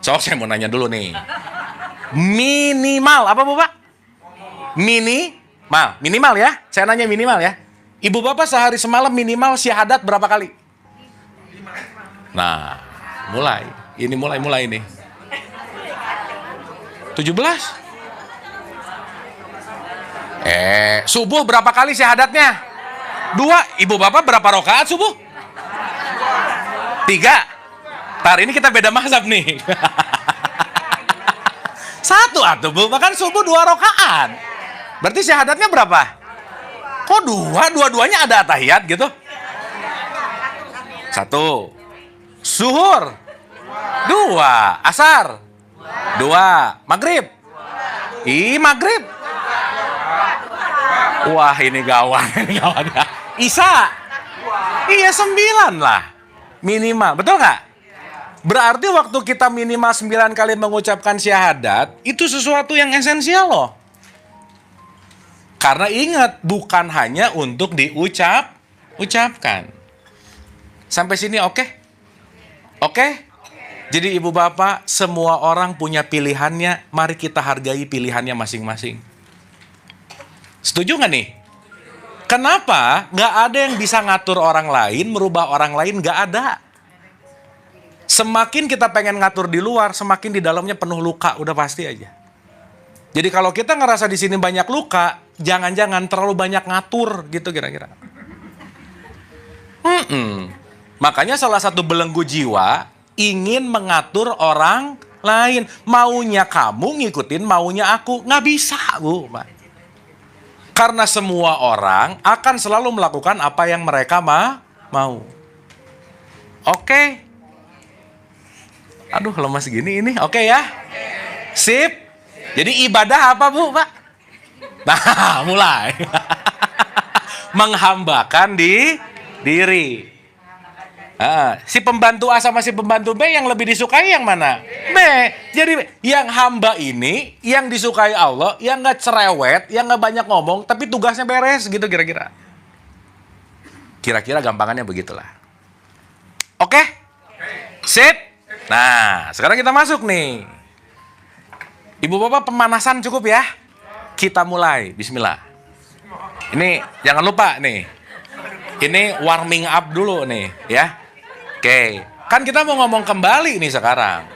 So, saya mau nanya dulu nih. Minimal, apa Bu Pak? Minimal ya. Saya nanya minimal ya. Ibu Bapak sehari semalam minimal syahadat berapa kali? Nah, mulai ini. 17. Subuh berapa kali syahadatnya? 2. Ibu Bapak berapa rakaat subuh? 3. Ntar ini kita beda mazhab nih. 1 atuh Bu, bahkan subuh 2 rakaat. Berarti syahadatnya berapa? Kok 2? Dua-duanya ada tahiyat gitu? 1. Zuhur 2. Asar 2. Maghrib Maghrib. Wah ini gawat. Isya iya 9 lah minimal, betul nggak? Berarti waktu kita minimal 9 kali mengucapkan syahadat, itu sesuatu yang esensial loh. Karena ingat, bukan hanya untuk ucapkan. Sampai sini oke? Oke? Jadi ibu bapak, semua orang punya pilihannya, mari kita hargai pilihannya masing-masing. Setuju nggak nih? Kenapa nggak ada yang bisa ngatur orang lain, merubah orang lain, nggak ada. Semakin kita pengen ngatur di luar, semakin di dalamnya penuh luka, udah pasti aja. Jadi kalau kita ngerasa di sini banyak luka, jangan-jangan terlalu banyak ngatur gitu kira-kira. Makanya salah satu belenggu jiwa ingin mengatur orang lain. Maunya kamu ngikutin maunya aku, nggak bisa, Bu. Karena semua orang akan selalu melakukan apa yang mereka mau. Oke. Aduh, lemas gini ini. Oke ya. Sip. Jadi ibadah apa, Bu, Pak? Nah, mulai. Menghambakan diri. Si pembantu A sama si pembantu B yang lebih disukai yang mana? B. Jadi yang hamba ini, yang disukai Allah, yang gak cerewet, yang gak banyak ngomong, tapi tugasnya beres gitu kira-kira. Kira-kira gampangannya begitulah. Oke? Sip? Nah, sekarang kita masuk nih. Ibu bapak pemanasan cukup ya? Kita mulai, bismillah. Ini jangan lupa nih. Ini warming up dulu nih ya. Oke, kan kita mau ngomong kembali nih sekarang.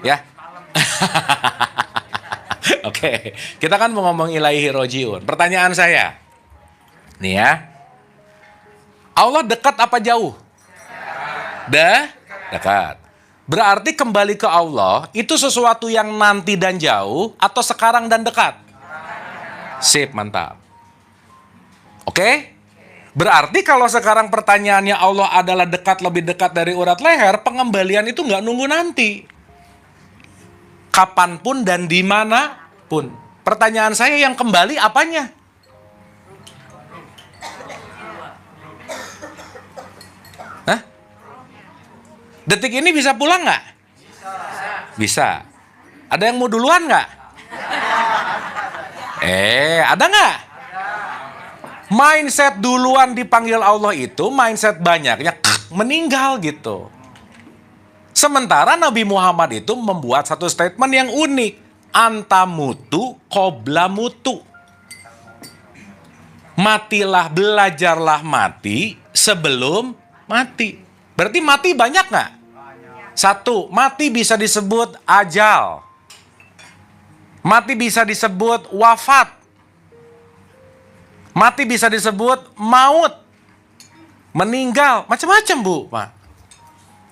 Ya. Oke, kita kan mau ngomong ilaihi rojiun. Pertanyaan saya. Nih ya. Allah dekat apa jauh? Dekat. Berarti kembali ke Allah itu sesuatu yang nanti dan jauh atau sekarang dan dekat? Sip, mantap. Oke? Berarti kalau sekarang pertanyaannya Allah adalah dekat, lebih dekat dari urat leher, pengembalian itu nggak nunggu nanti. Kapanpun dan dimanapun. Pertanyaan saya yang kembali apanya? Hah? Detik ini bisa pulang nggak? Bisa. Ada yang mau duluan nggak? Ada nggak? Mindset duluan dipanggil Allah itu mindset banyaknya meninggal gitu. Sementara Nabi Muhammad itu membuat satu statement yang unik. Antamutu qobla mutu. Matilah, belajarlah mati sebelum mati. Berarti mati banyak nggak? Satu, mati bisa disebut ajal. Mati bisa disebut wafat. Mati bisa disebut maut, meninggal, macam-macam Bu, Pak.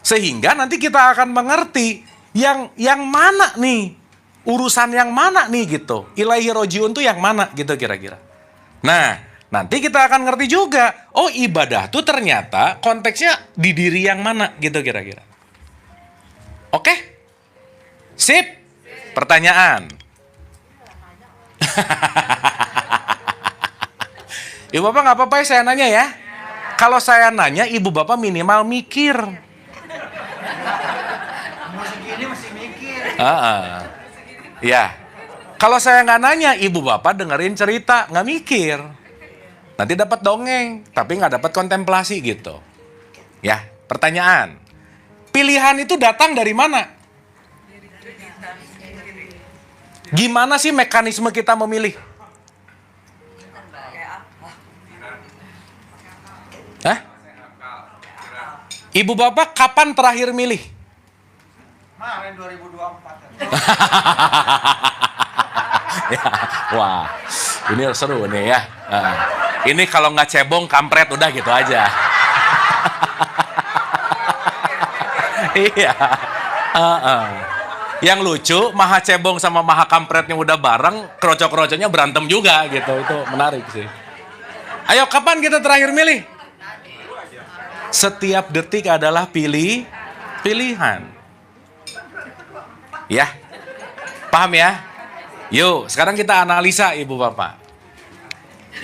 Sehingga nanti kita akan mengerti yang mana nih, urusan yang mana nih gitu. Ilaihi rojiun tuh yang mana gitu kira-kira. Nah, nanti kita akan ngerti juga, oh ibadah tuh ternyata konteksnya di diri yang mana gitu kira-kira. Oke? Sip? Pertanyaan. Ibu bapak nggak apa-apa ya saya nanya ya. Kalau saya nanya, ibu bapak minimal mikir. Umur segini masih mikir. Ya. Kalau saya nggak nanya, ibu bapak dengerin cerita, nggak mikir. Nanti dapat dongeng, tapi nggak dapat kontemplasi gitu. Ya. Pertanyaan. Pilihan itu datang dari mana? Gimana sih mekanisme kita memilih? Hah? Ibu bapak kapan terakhir milih? Kemarin 2024. Ya, wah, ini seru nih ya. Ini kalau nggak cebong, kampret udah gitu aja. Iya. Yang lucu, maha cebong sama maha kampretnya udah bareng, kerocok-kerocoknya berantem juga gitu. Itu menarik sih. Ayo, kapan kita terakhir milih? Setiap detik adalah pilihan. Ya. Paham ya? Yuk, sekarang kita analisa Ibu Bapak.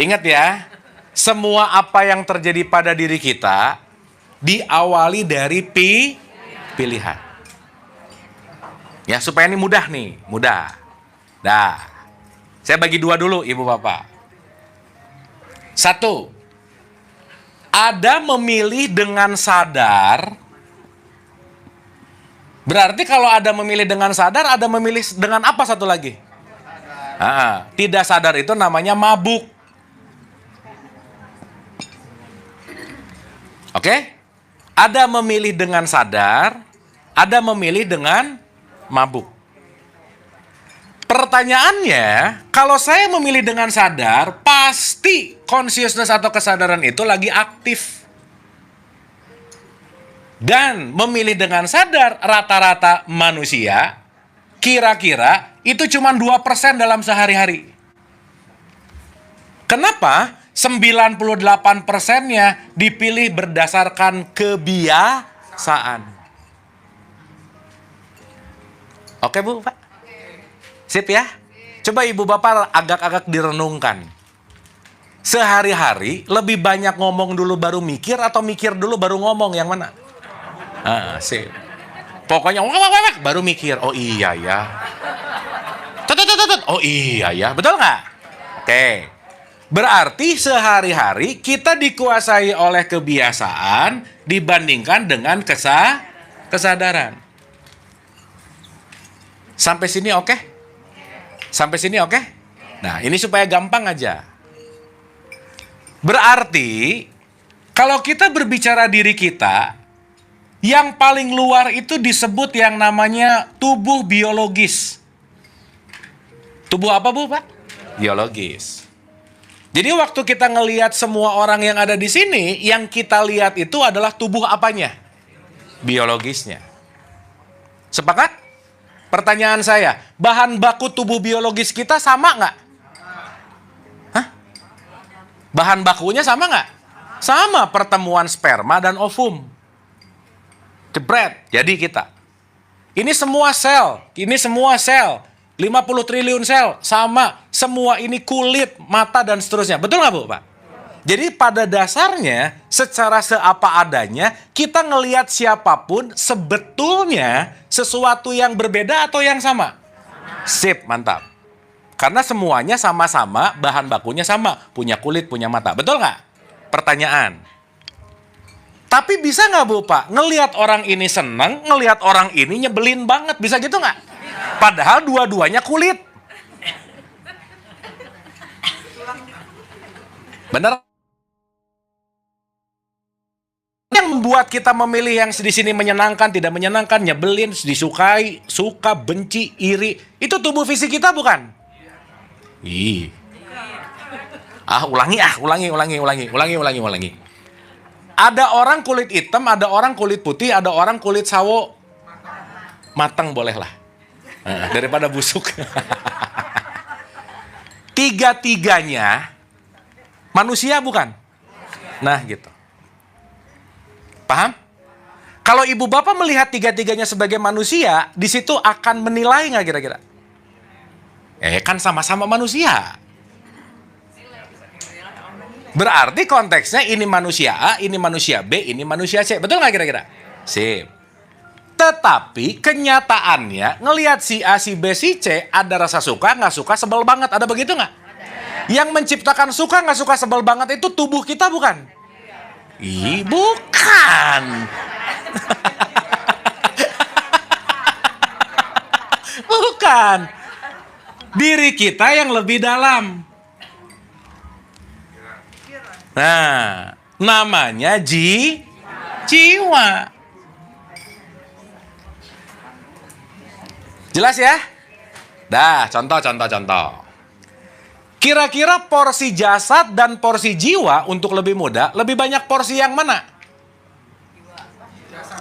Ingat ya, semua apa yang terjadi pada diri kita diawali dari pilihan. Ya, supaya ini mudah nih, mudah. Dah. Saya bagi dua dulu Ibu Bapak. Satu, ada memilih dengan sadar Berarti kalau ada memilih dengan sadar, ada memilih dengan apa satu lagi? Tidak sadar itu namanya mabuk. Oke? Ada memilih dengan sadar, ada memilih dengan mabuk. Pertanyaannya, kalau saya memilih dengan sadar, pasti consciousness atau kesadaran itu lagi aktif. Dan memilih dengan sadar, rata-rata manusia, kira-kira itu cuma 2% dalam sehari-hari. Kenapa? 98%-nya dipilih berdasarkan kebiasaan. Oke Bu, Pak? Sip ya? Coba Ibu Bapak agak-agak direnungkan. Sehari-hari lebih banyak ngomong dulu baru mikir atau mikir dulu baru ngomong, yang mana? Sip. Pokoknya baru mikir, oh iya ya. Oh iya ya, betul nggak? Oke. Berarti sehari-hari kita dikuasai oleh kebiasaan dibandingkan dengan kesadaran. Sampai sini oke? Sampai sini oke? Nah, ini supaya gampang aja. Berarti kalau kita berbicara diri kita, yang paling luar itu disebut yang namanya tubuh biologis. Tubuh apa Bu, Pak? Biologis. Jadi waktu kita ngelihat semua orang yang ada di sini, yang kita lihat itu adalah tubuh apanya? Biologisnya. Sepakat? Pertanyaan saya, bahan baku tubuh biologis kita sama nggak? Hah? Bahan bakunya sama nggak? Sama, pertemuan sperma dan ovum. Jebret, jadi kita. Ini semua sel, 50 triliun sel, sama. Semua ini kulit, mata, dan seterusnya. Betul nggak Bu, Pak? Jadi pada dasarnya, secara seapa adanya, kita ngelihat siapapun sebetulnya sesuatu yang berbeda atau yang sama. Sip, mantap. Karena semuanya sama-sama, bahan bakunya sama. Punya kulit, punya mata. Betul nggak? Pertanyaan. Tapi bisa nggak Bu, Pak? Ngelihat orang ini seneng, ngelihat orang ini nyebelin banget. Bisa gitu nggak? Padahal dua-duanya kulit. Bener? Yang membuat kita memilih yang di sini menyenangkan, tidak menyenangkan, nyebelin, disukai, suka, benci, iri, itu tubuh fisik kita bukan? Ulangi. Ada orang kulit hitam, ada orang kulit putih, ada orang kulit sawo. Matang bolehlah. Daripada busuk. Tiga-tiganya manusia bukan? Nah, gitu. Paham? Kalau ibu bapak melihat tiga-tiganya sebagai manusia, di situ akan menilai nggak kira-kira? Kan sama-sama manusia. Berarti konteksnya ini manusia A, ini manusia B, ini manusia C. Betul nggak kira-kira? Sip. Tetapi kenyataannya, ngelihat si A, si B, si C, ada rasa suka, nggak suka, sebel banget. Ada begitu nggak? Yang menciptakan suka, nggak suka, sebel banget itu tubuh kita bukan? Bukan. Bukan. Diri kita yang lebih dalam. Nah, namanya jiwa. Jelas ya? Dah, contoh. Kira-kira porsi jasad dan porsi jiwa untuk lebih mudah, lebih banyak porsi yang mana?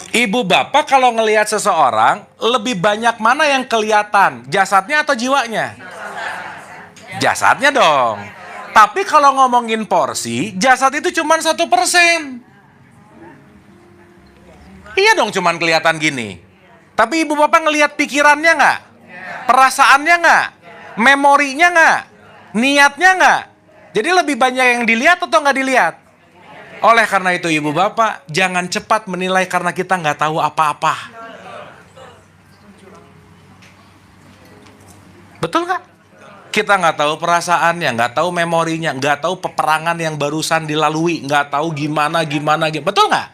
Ibu bapak kalau ngelihat seseorang, lebih banyak mana yang kelihatan? Jasadnya atau jiwanya? Jasadnya dong. Tapi kalau ngomongin porsi, jasad itu cuma 1%. Iya dong, cuma kelihatan gini. Tapi ibu bapak ngelihat pikirannya nggak? Perasaannya nggak? Memorinya nggak? Niatnya nggak? Jadi lebih banyak yang dilihat atau nggak dilihat? Oleh karena itu ibu bapak, jangan cepat menilai karena kita nggak tahu apa-apa. Betul nggak? Kita nggak tahu perasaannya, nggak tahu memorinya, nggak tahu peperangan yang barusan dilalui, nggak tahu gimana. Betul nggak?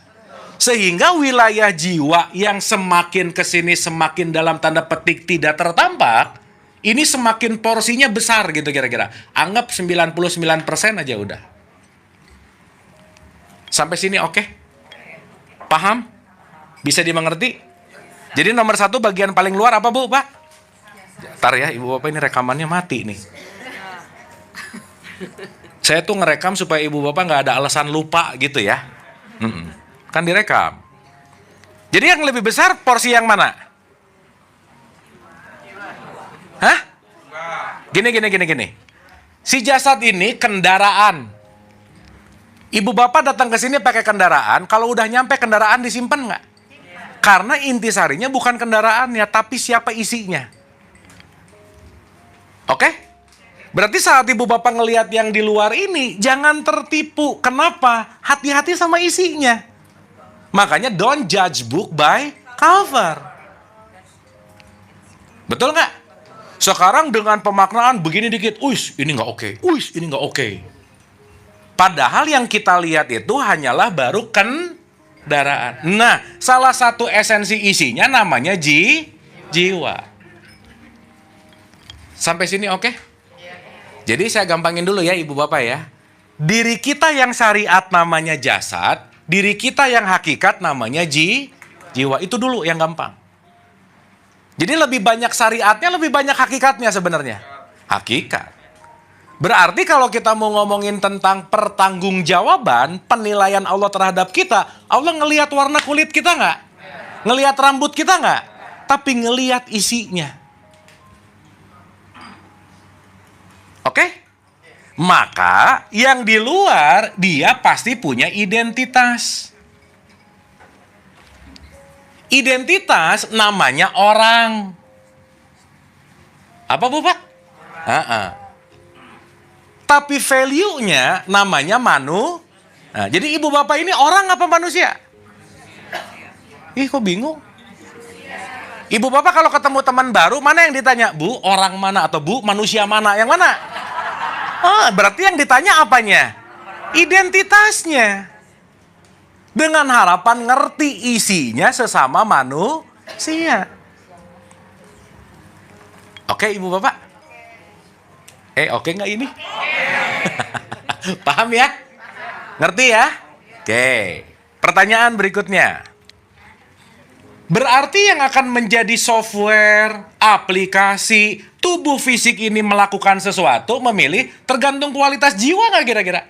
Sehingga wilayah jiwa yang semakin kesini semakin dalam tanda petik tidak tertampak, ini semakin porsinya besar gitu kira-kira. Anggap 99% aja udah. Sampai sini oke? Paham? Bisa dimengerti? Jadi nomor 1 bagian paling luar apa Bu, Pak? Ntar ya, Ibu Bapak ini rekamannya mati nih. Saya tuh ngerekam supaya Ibu Bapak nggak ada alasan lupa gitu ya. Kan direkam. Jadi yang lebih besar porsi yang mana? Hah? Gini. Si jasad ini kendaraan. Ibu Bapak datang ke sini pakai kendaraan, kalau udah nyampe kendaraan disimpan nggak? Karena intisarinya bukan kendaraannya, tapi siapa isinya. Oke? Berarti saat Ibu Bapak ngelihat yang di luar ini, jangan tertipu. Kenapa? Hati-hati sama isinya. Makanya don't judge book by cover. Betul nggak? Sekarang dengan pemaknaan begini dikit, uis ini nggak oke, uis ini nggak oke. Padahal yang kita lihat itu hanyalah baru kendaraan. Nah, salah satu esensi isinya namanya jiwa. Sampai sini oke? Jadi saya gampangin dulu ya Ibu Bapak ya. Diri kita yang syariat namanya jasad, diri kita yang hakikat namanya jiwa. Itu dulu yang gampang. Jadi lebih banyak syariatnya, lebih banyak hakikatnya sebenarnya. Hakikat. Berarti kalau kita mau ngomongin tentang pertanggungjawaban, penilaian Allah terhadap kita, Allah ngelihat warna kulit kita nggak? Ngelihat rambut kita nggak? Tapi ngelihat isinya. Oke? Maka yang di luar dia pasti punya identitas. Identitas namanya orang. Apa Bu Pak? Tapi value-nya namanya Nah, jadi Ibu Bapak ini orang apa manusia? Ih kok bingung? Ibu Bapak kalau ketemu teman baru, mana yang ditanya? Bu, orang mana? Atau Bu, manusia mana? Yang mana? Berarti yang ditanya apanya? Identitasnya. Dengan harapan ngerti isinya sesama manusia. Oke Ibu Bapak? Oke nggak ini? Paham ya? Ngerti ya? Oke. Pertanyaan berikutnya. Berarti yang akan menjadi software, aplikasi, tubuh fisik ini melakukan sesuatu, memilih, tergantung kualitas jiwa nggak kira-kira?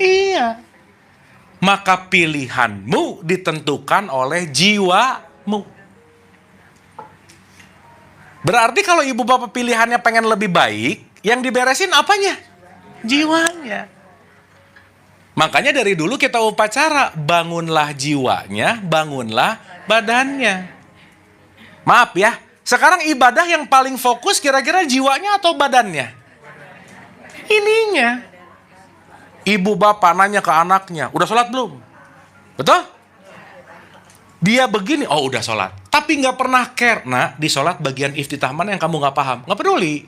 Iya. Maka pilihanmu ditentukan oleh jiwamu. Berarti kalau Ibu Bapak pilihannya pengen lebih baik, yang diberesin apanya? Jiwanya. Makanya dari dulu kita upacara, bangunlah jiwanya, bangunlah badannya. Maaf ya, sekarang ibadah yang paling fokus kira-kira jiwanya atau badannya? Ininya. Ibu bapak nanya ke anaknya, udah sholat belum? Betul? Dia begini, oh udah sholat. Tapi nggak pernah care, nah di sholat bagian iftitah mana yang kamu nggak paham? Nggak peduli.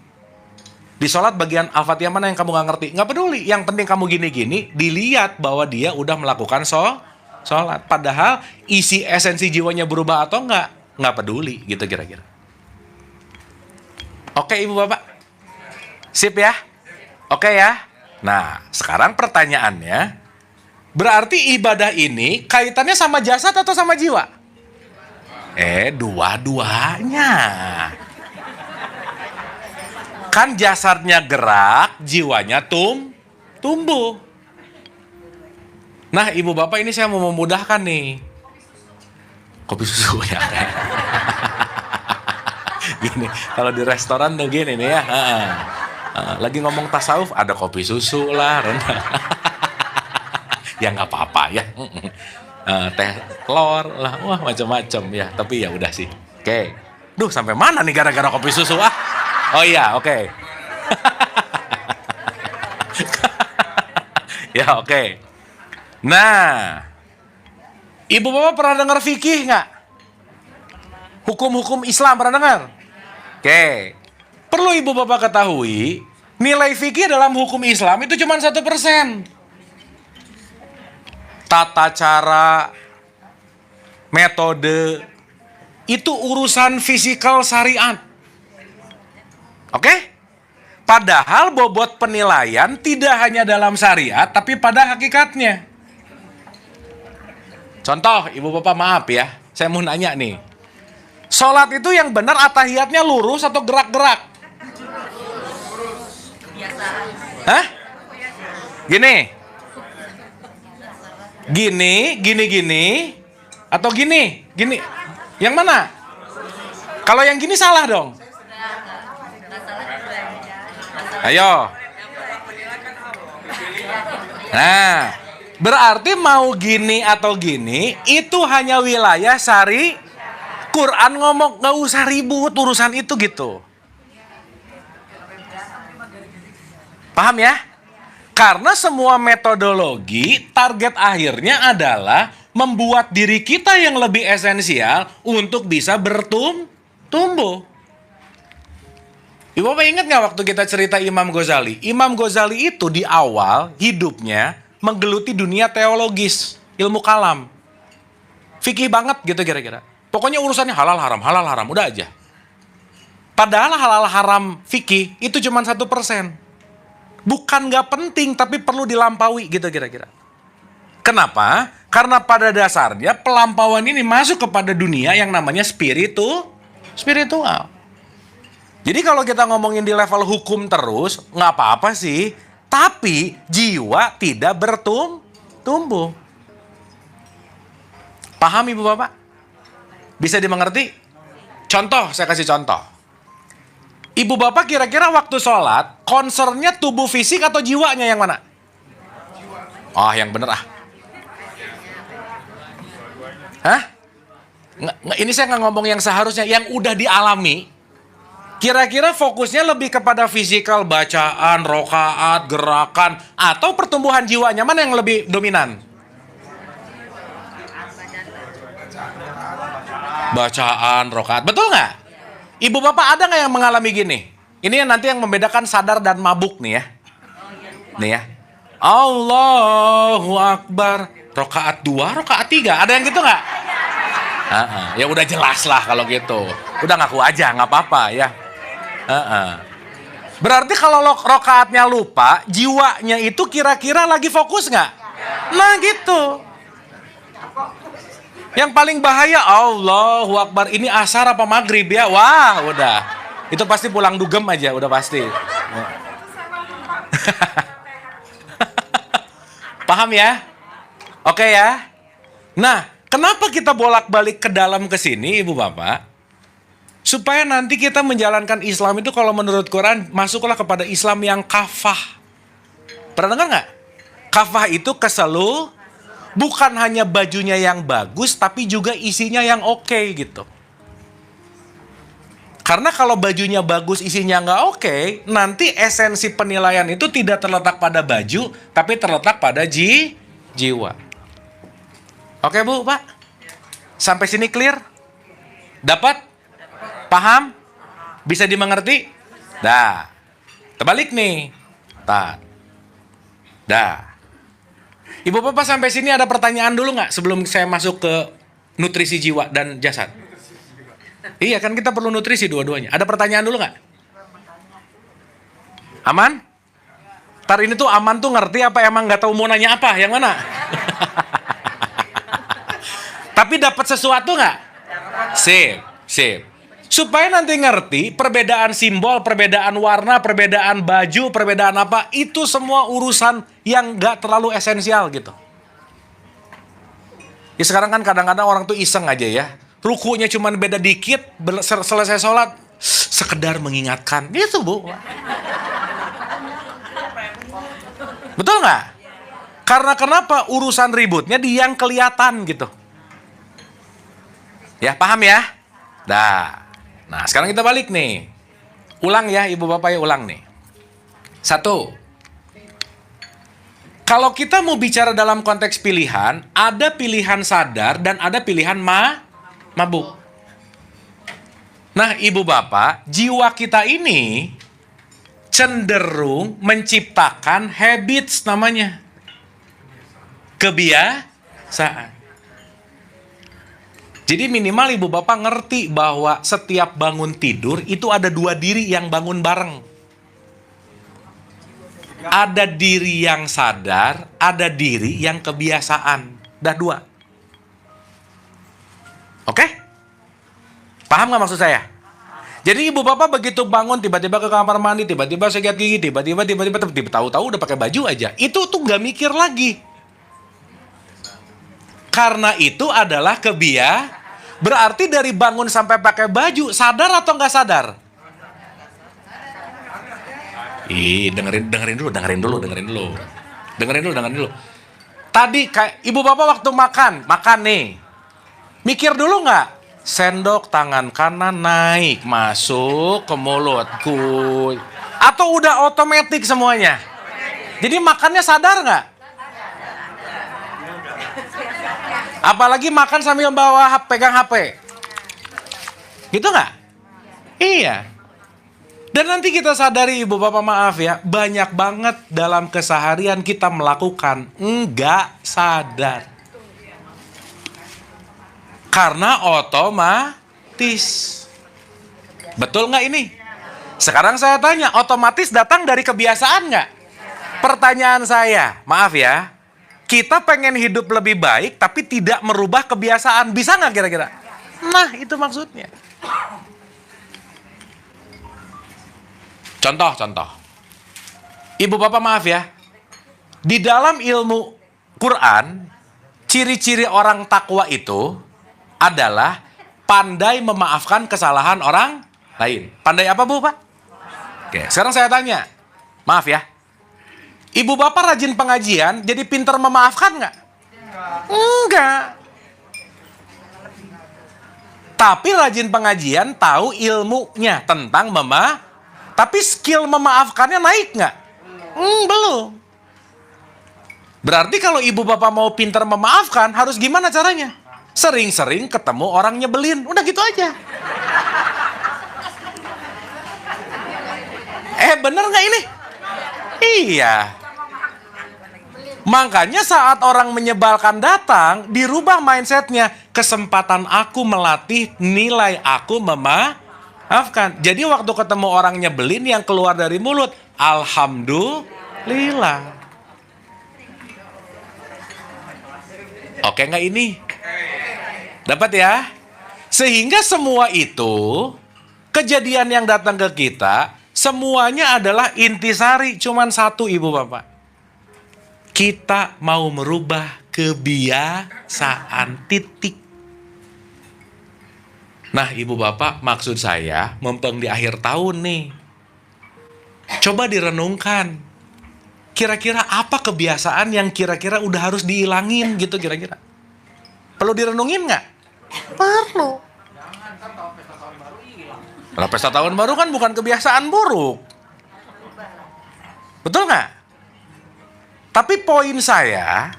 Di sholat bagian al-fatihah mana yang kamu nggak ngerti? Nggak peduli. Yang penting kamu gini-gini, dilihat bahwa dia udah melakukan sholat. Padahal isi esensi jiwanya berubah atau nggak peduli gitu kira-kira. Oke Ibu Bapak? Sip ya? Oke ya? Nah, sekarang pertanyaannya, berarti ibadah ini kaitannya sama jasad atau sama jiwa? Dua-duanya. Kan jasadnya gerak, jiwanya tumbuh. Nah, Ibu Bapak ini saya mau memudahkan nih. Kopi susu ya. Gini, kalau di restoran tuh gini nih ya. Lagi ngomong tasawuf, ada kopi susu lah, rendang. Ya nggak apa-apa ya. Teh telur lah, wah macam-macam ya. Tapi ya udah sih. Oke. Duh, sampai mana nih gara-gara kopi susu ah? Oh iya, oke. Ya oke. Nah, Ibu Bapak pernah dengar fikih nggak? Hukum-hukum Islam pernah dengar? Oke. Perlu Ibu Bapak ketahui, nilai fikih dalam hukum Islam itu cuma 1%. Tata cara, metode, itu urusan fisikal syariat. Oke? Padahal bobot penilaian tidak hanya dalam syariat, tapi pada hakikatnya. Contoh, ibu bapak maaf ya, saya mau nanya nih. Sholat itu yang benar atahiyatnya lurus atau gerak-gerak? Hah? Gini. Gini. Atau gini. Yang mana? Kalau yang gini salah dong. Ayo. Nah, berarti mau gini atau gini, itu hanya wilayah syari. Quran ngomong nggak usah ribut urusan itu gitu. Paham ya? Karena semua metodologi target akhirnya adalah membuat diri kita yang lebih esensial untuk bisa bertumbuh. Ibu Bapak ingat nggak waktu kita cerita Imam Ghazali? Imam Ghazali itu di awal hidupnya menggeluti dunia teologis, ilmu kalam. Fikih banget gitu kira-kira. Pokoknya urusannya halal haram, udah aja. Padahal halal haram fikih itu cuma 1%. Bukan nggak penting, tapi perlu dilampaui gitu kira-kira. Kenapa? Karena pada dasarnya pelampauan ini masuk kepada dunia yang namanya spiritual. Jadi kalau kita ngomongin di level hukum terus, nggak apa-apa sih. Tapi jiwa tidak bertumbuh. Paham ibu bapak? Bisa dimengerti? Contoh, saya kasih contoh. Ibu bapak kira-kira waktu sholat, concernnya tubuh fisik atau jiwanya yang mana? Oh, yang bener ah. Hah? Ini saya nggak ngomong yang seharusnya, yang udah dialami. Kira-kira fokusnya lebih kepada fisikal, bacaan, rokaat, gerakan, atau pertumbuhan jiwanya, mana yang lebih dominan? Bacaan, rokaat, betul nggak? Ibu bapak ada nggak yang mengalami gini? Ini yang nanti yang membedakan sadar dan mabuk nih ya. Nih ya. Allahu Akbar. Rokaat 2, rokaat 3. Ada yang gitu nggak? Ya udah jelas lah kalau gitu. Udah ngaku aja, nggak apa-apa ya. Berarti kalau rokaatnya lupa, jiwanya itu kira-kira lagi fokus nggak? Nah gitu. Yang paling bahaya, Allahu Akbar, ini asar apa maghrib ya? Wah, udah. Itu pasti pulang dugem aja, udah pasti. Paham ya? Oke ya? Nah, kenapa kita bolak-balik ke dalam ke sini, Ibu Bapak? Supaya nanti kita menjalankan Islam itu kalau menurut Quran, masuklah kepada Islam yang kafah. Pernah dengar nggak? Kafah itu keseluruhan. Bukan hanya bajunya yang bagus, tapi juga isinya yang oke gitu. Karena kalau bajunya bagus, isinya nggak oke, nanti esensi penilaian itu tidak terletak pada baju, tapi terletak pada jiwa. Oke Bu, Pak? Sampai sini clear? Dapat? Paham? Bisa dimengerti? Dah. Terbalik nih. Dah. Ibu bapak sampai sini ada pertanyaan dulu nggak sebelum saya masuk ke nutrisi jiwa dan jasad? Iya kan kita perlu nutrisi dua-duanya. Ada pertanyaan dulu nggak? Aman? Ntar ini tuh aman tuh ngerti apa emang nggak tahu mau nanya apa? Yang mana? Tapi dapat sesuatu nggak? Sip. Supaya nanti ngerti perbedaan simbol, perbedaan warna, perbedaan baju, perbedaan apa, itu semua urusan yang gak terlalu esensial gitu. Ya sekarang kan kadang-kadang orang tuh iseng aja ya. Rukunya cuma beda dikit, selesai sholat, sekedar mengingatkan. Gitu Bu. Betul nggak? Karena kenapa? Urusan ributnya di yang kelihatan gitu. Ya paham ya? Dah. Nah, sekarang kita balik nih. Ulang ya, Ibu Bapak ya, ulang nih. 1. Kalau kita mau bicara dalam konteks pilihan, ada pilihan sadar dan ada pilihan mabuk. Nah, Ibu Bapak, jiwa kita ini cenderung menciptakan habits namanya. Kebiasaan. Jadi minimal ibu bapak ngerti bahwa setiap bangun tidur itu ada dua diri yang bangun bareng. Ada diri yang sadar, ada diri yang kebiasaan. Dah dua. Oke? Paham nggak maksud saya? Jadi ibu bapak begitu bangun tiba-tiba ke kamar mandi, tiba-tiba sikat gigi, tiba-tiba tahu-tahu udah pakai baju aja. Itu tuh nggak mikir lagi. Karena itu adalah berarti dari bangun sampai pakai baju, sadar atau nggak sadar? Dengerin dulu. Tadi kayak ibu bapak waktu makan nih. Mikir dulu nggak? Sendok tangan kanan naik, masuk ke mulutku. Atau udah otomatis semuanya? Jadi makannya sadar nggak? Apalagi makan sambil pegang HP. Gitu nggak? Iya. Dan nanti kita sadari ibu bapak maaf ya, banyak banget dalam keseharian kita melakukan nggak sadar. Karena otomatis. Betul nggak ini? Sekarang saya tanya, otomatis datang dari kebiasaan nggak? Pertanyaan saya, maaf ya, kita pengen hidup lebih baik tapi tidak merubah kebiasaan. Bisa nggak kira-kira? Nah, itu maksudnya. Contoh. Ibu bapak maaf ya, di dalam ilmu Quran, ciri-ciri orang takwa itu adalah pandai memaafkan kesalahan orang lain. Pandai apa bu pak? Oke, sekarang saya tanya, maaf ya, ibu bapak rajin pengajian, jadi pintar memaafkan nggak? Enggak. Tapi rajin pengajian tahu ilmunya tentang tapi skill memaafkannya naik nggak? Belum. Berarti kalau ibu bapak mau pintar memaafkan, harus gimana caranya? Sering-sering ketemu orang nyebelin. Udah gitu aja. Bener nggak ini? Iya. Makanya saat orang menyebalkan datang, dirubah mindsetnya. Kesempatan aku melatih nilai aku memaafkan. Jadi waktu ketemu orang nyebelin yang keluar dari mulut, alhamdulillah. Oke nggak ini? Dapat ya? Sehingga semua itu, kejadian yang datang ke kita, semuanya adalah intisari, cuman satu ibu bapak. Kita mau merubah kebiasaan, titik. Nah ibu bapak, maksud saya, mumpung di akhir tahun nih, coba direnungkan. Kira-kira apa kebiasaan yang kira-kira udah harus dihilangin gitu kira-kira? Perlu direnungin nggak? Perlu. Kalau pesta tahun baru kan bukan kebiasaan buruk. Betul nggak? Tapi poin saya,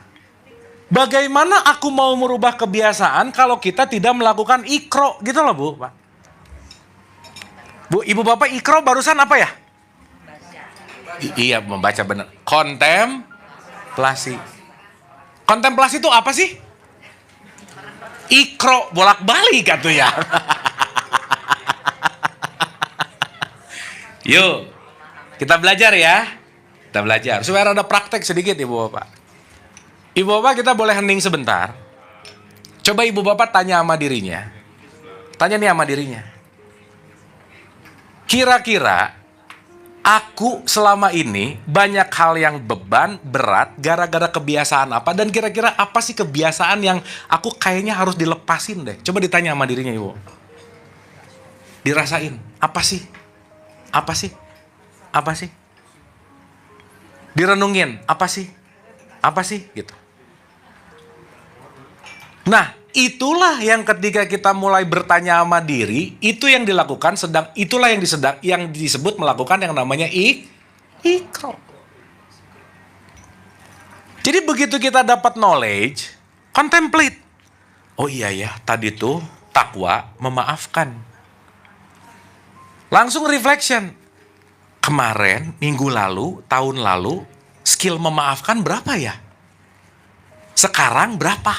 bagaimana aku mau merubah kebiasaan kalau kita tidak melakukan ikro gitu loh bu, Pak. Bu, ibu bapak ikro barusan apa ya? Iya membaca benar. Kontemplasi. Kontemplasi itu apa sih? Ikro bolak-balik kan tuh ya. Yuk, kita belajar ya. Kita belajar. Supaya ada praktek sedikit ibu bapak. Ibu bapak kita boleh hening sebentar. Coba ibu bapak tanya sama dirinya. Tanya nih sama dirinya. Kira-kira aku selama ini banyak hal yang beban, berat, gara-gara kebiasaan apa. Dan kira-kira apa sih kebiasaan yang aku kayaknya harus dilepasin deh. Coba ditanya sama dirinya ibu. Dirasain, apa sih? Apa sih? Apa sih? Direnungin, apa sih? Apa sih? Gitu. Nah, itulah yang ketika kita mulai bertanya sama diri, itu yang dilakukan itulah yang disebut melakukan yang namanya ikro. Jadi begitu kita dapat knowledge, contemplate. Oh iya ya, tadi tuh takwa memaafkan. Langsung reflection. Kemarin, minggu lalu, tahun lalu, skill memaafkan berapa ya? Sekarang berapa?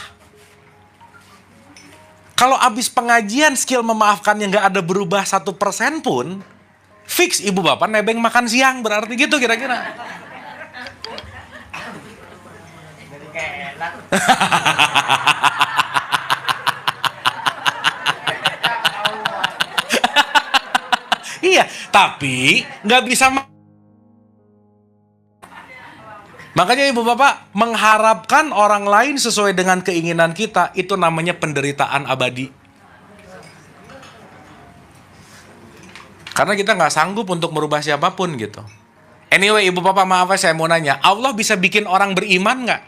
Kalau abis pengajian skill memaafkannya nggak ada berubah 1% pun, fix ibu bapak nebeng makan siang, berarti gitu kira-kira. Jadi kayak enak. Iya, tapi nggak bisa. Makanya ibu bapak mengharapkan orang lain sesuai dengan keinginan kita, itu namanya penderitaan abadi. Karena kita nggak sanggup untuk merubah siapapun gitu. Anyway, ibu bapak maaf ya, saya mau nanya, Allah bisa bikin orang beriman nggak?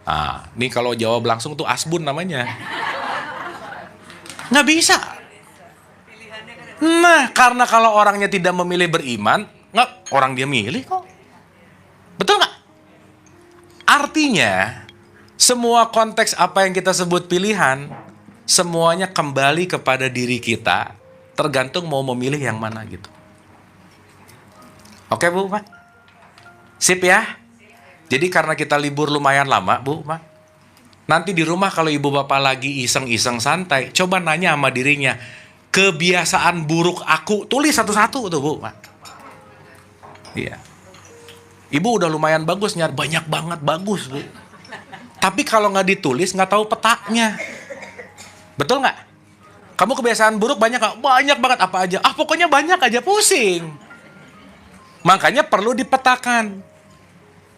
Ah, ini kalau jawab langsung tuh asbun namanya. Nggak bisa. Nah, karena kalau orangnya tidak memilih beriman, nggak, orang dia milih kok. Betul nggak? Artinya, semua konteks apa yang kita sebut pilihan, semuanya kembali kepada diri kita, tergantung mau memilih yang mana gitu. Oke Bu, Pak? Sip ya? Jadi karena kita libur lumayan lama, Bu, Pak, nanti di rumah kalau ibu bapak lagi iseng-iseng santai, coba nanya sama dirinya, kebiasaan buruk aku, tulis satu-satu tuh Bu, Pak. Iya. Ibu udah lumayan bagus, nyar banyak banget bagus Bu. Tapi kalau nggak ditulis, nggak tahu petanya. Betul nggak? Kamu kebiasaan buruk banyak nggak? Banyak banget, apa aja? Ah pokoknya banyak aja, pusing. Makanya perlu dipetakan.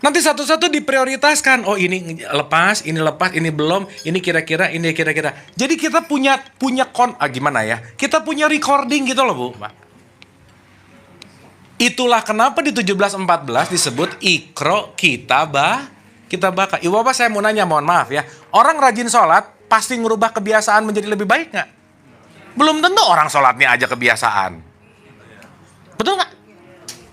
Nanti satu-satu diprioritaskan. Oh ini lepas, ini belum, ini kira-kira, ini kira-kira. Jadi kita punya gimana ya? Kita punya recording gitu loh Bu, Pak. Itulah kenapa di 17:14 disebut Iqra kita baka. Ibu bapak saya mau nanya, mohon maaf ya. Orang rajin sholat pasti ngerubah kebiasaan menjadi lebih baik nggak? Belum tentu orang sholatnya aja kebiasaan. Betul nggak?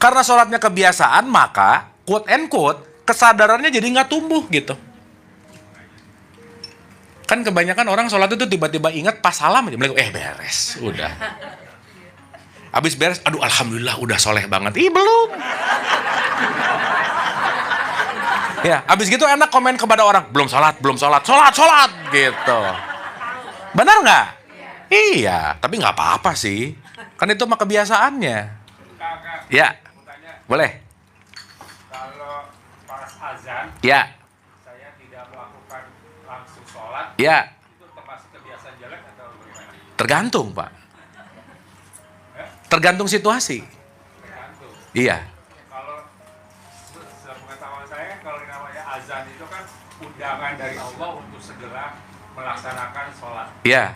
Karena sholatnya kebiasaan, maka quote and quote kesadarannya jadi nggak tumbuh gitu. Kan kebanyakan orang sholat itu tiba-tiba ingat pas salam aja, beres, udah. Habis beres, aduh alhamdulillah udah soleh banget. Ih belum. Ya, habis gitu enak komen kepada orang, belum sholat gitu. Benar nggak? Iya, tapi nggak apa-apa sih. Kan itu mah kebiasaannya. Ya, boleh. Kalau pas azan, Ya, saya tidak melakukan langsung sholat, ya. itu termasuk kebiasaan jelek atau bagaimana? Tergantung, Pak. Tergantung situasi. Tergantung. Iya. Kalau sepengetahuan saya, kalau yang namanya azan itu kan undangan dari Allah untuk segera melaksanakan sholat. Iya.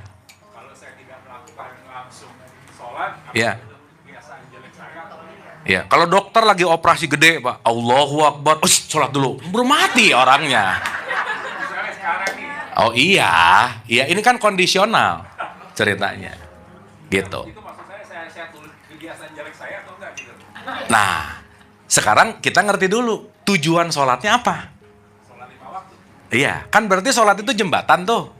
Kalau saya tidak melakukan langsung sholat, Iya. itu kebiasaan jelek saya atau bagaimana? Iya, kalau dokter lagi operasi gede, Pak, Allahu Akbar, sholat dulu, belum mati orangnya. Misalnya sekarang nih, Oh iya, ini kan kondisional ceritanya, gitu. itu maksud saya tulis kebiasaan jelek saya atau enggak gitu? Nah, sekarang kita ngerti dulu tujuan sholatnya apa. Sholat 5 waktu. Iya, kan berarti sholat itu jembatan tuh.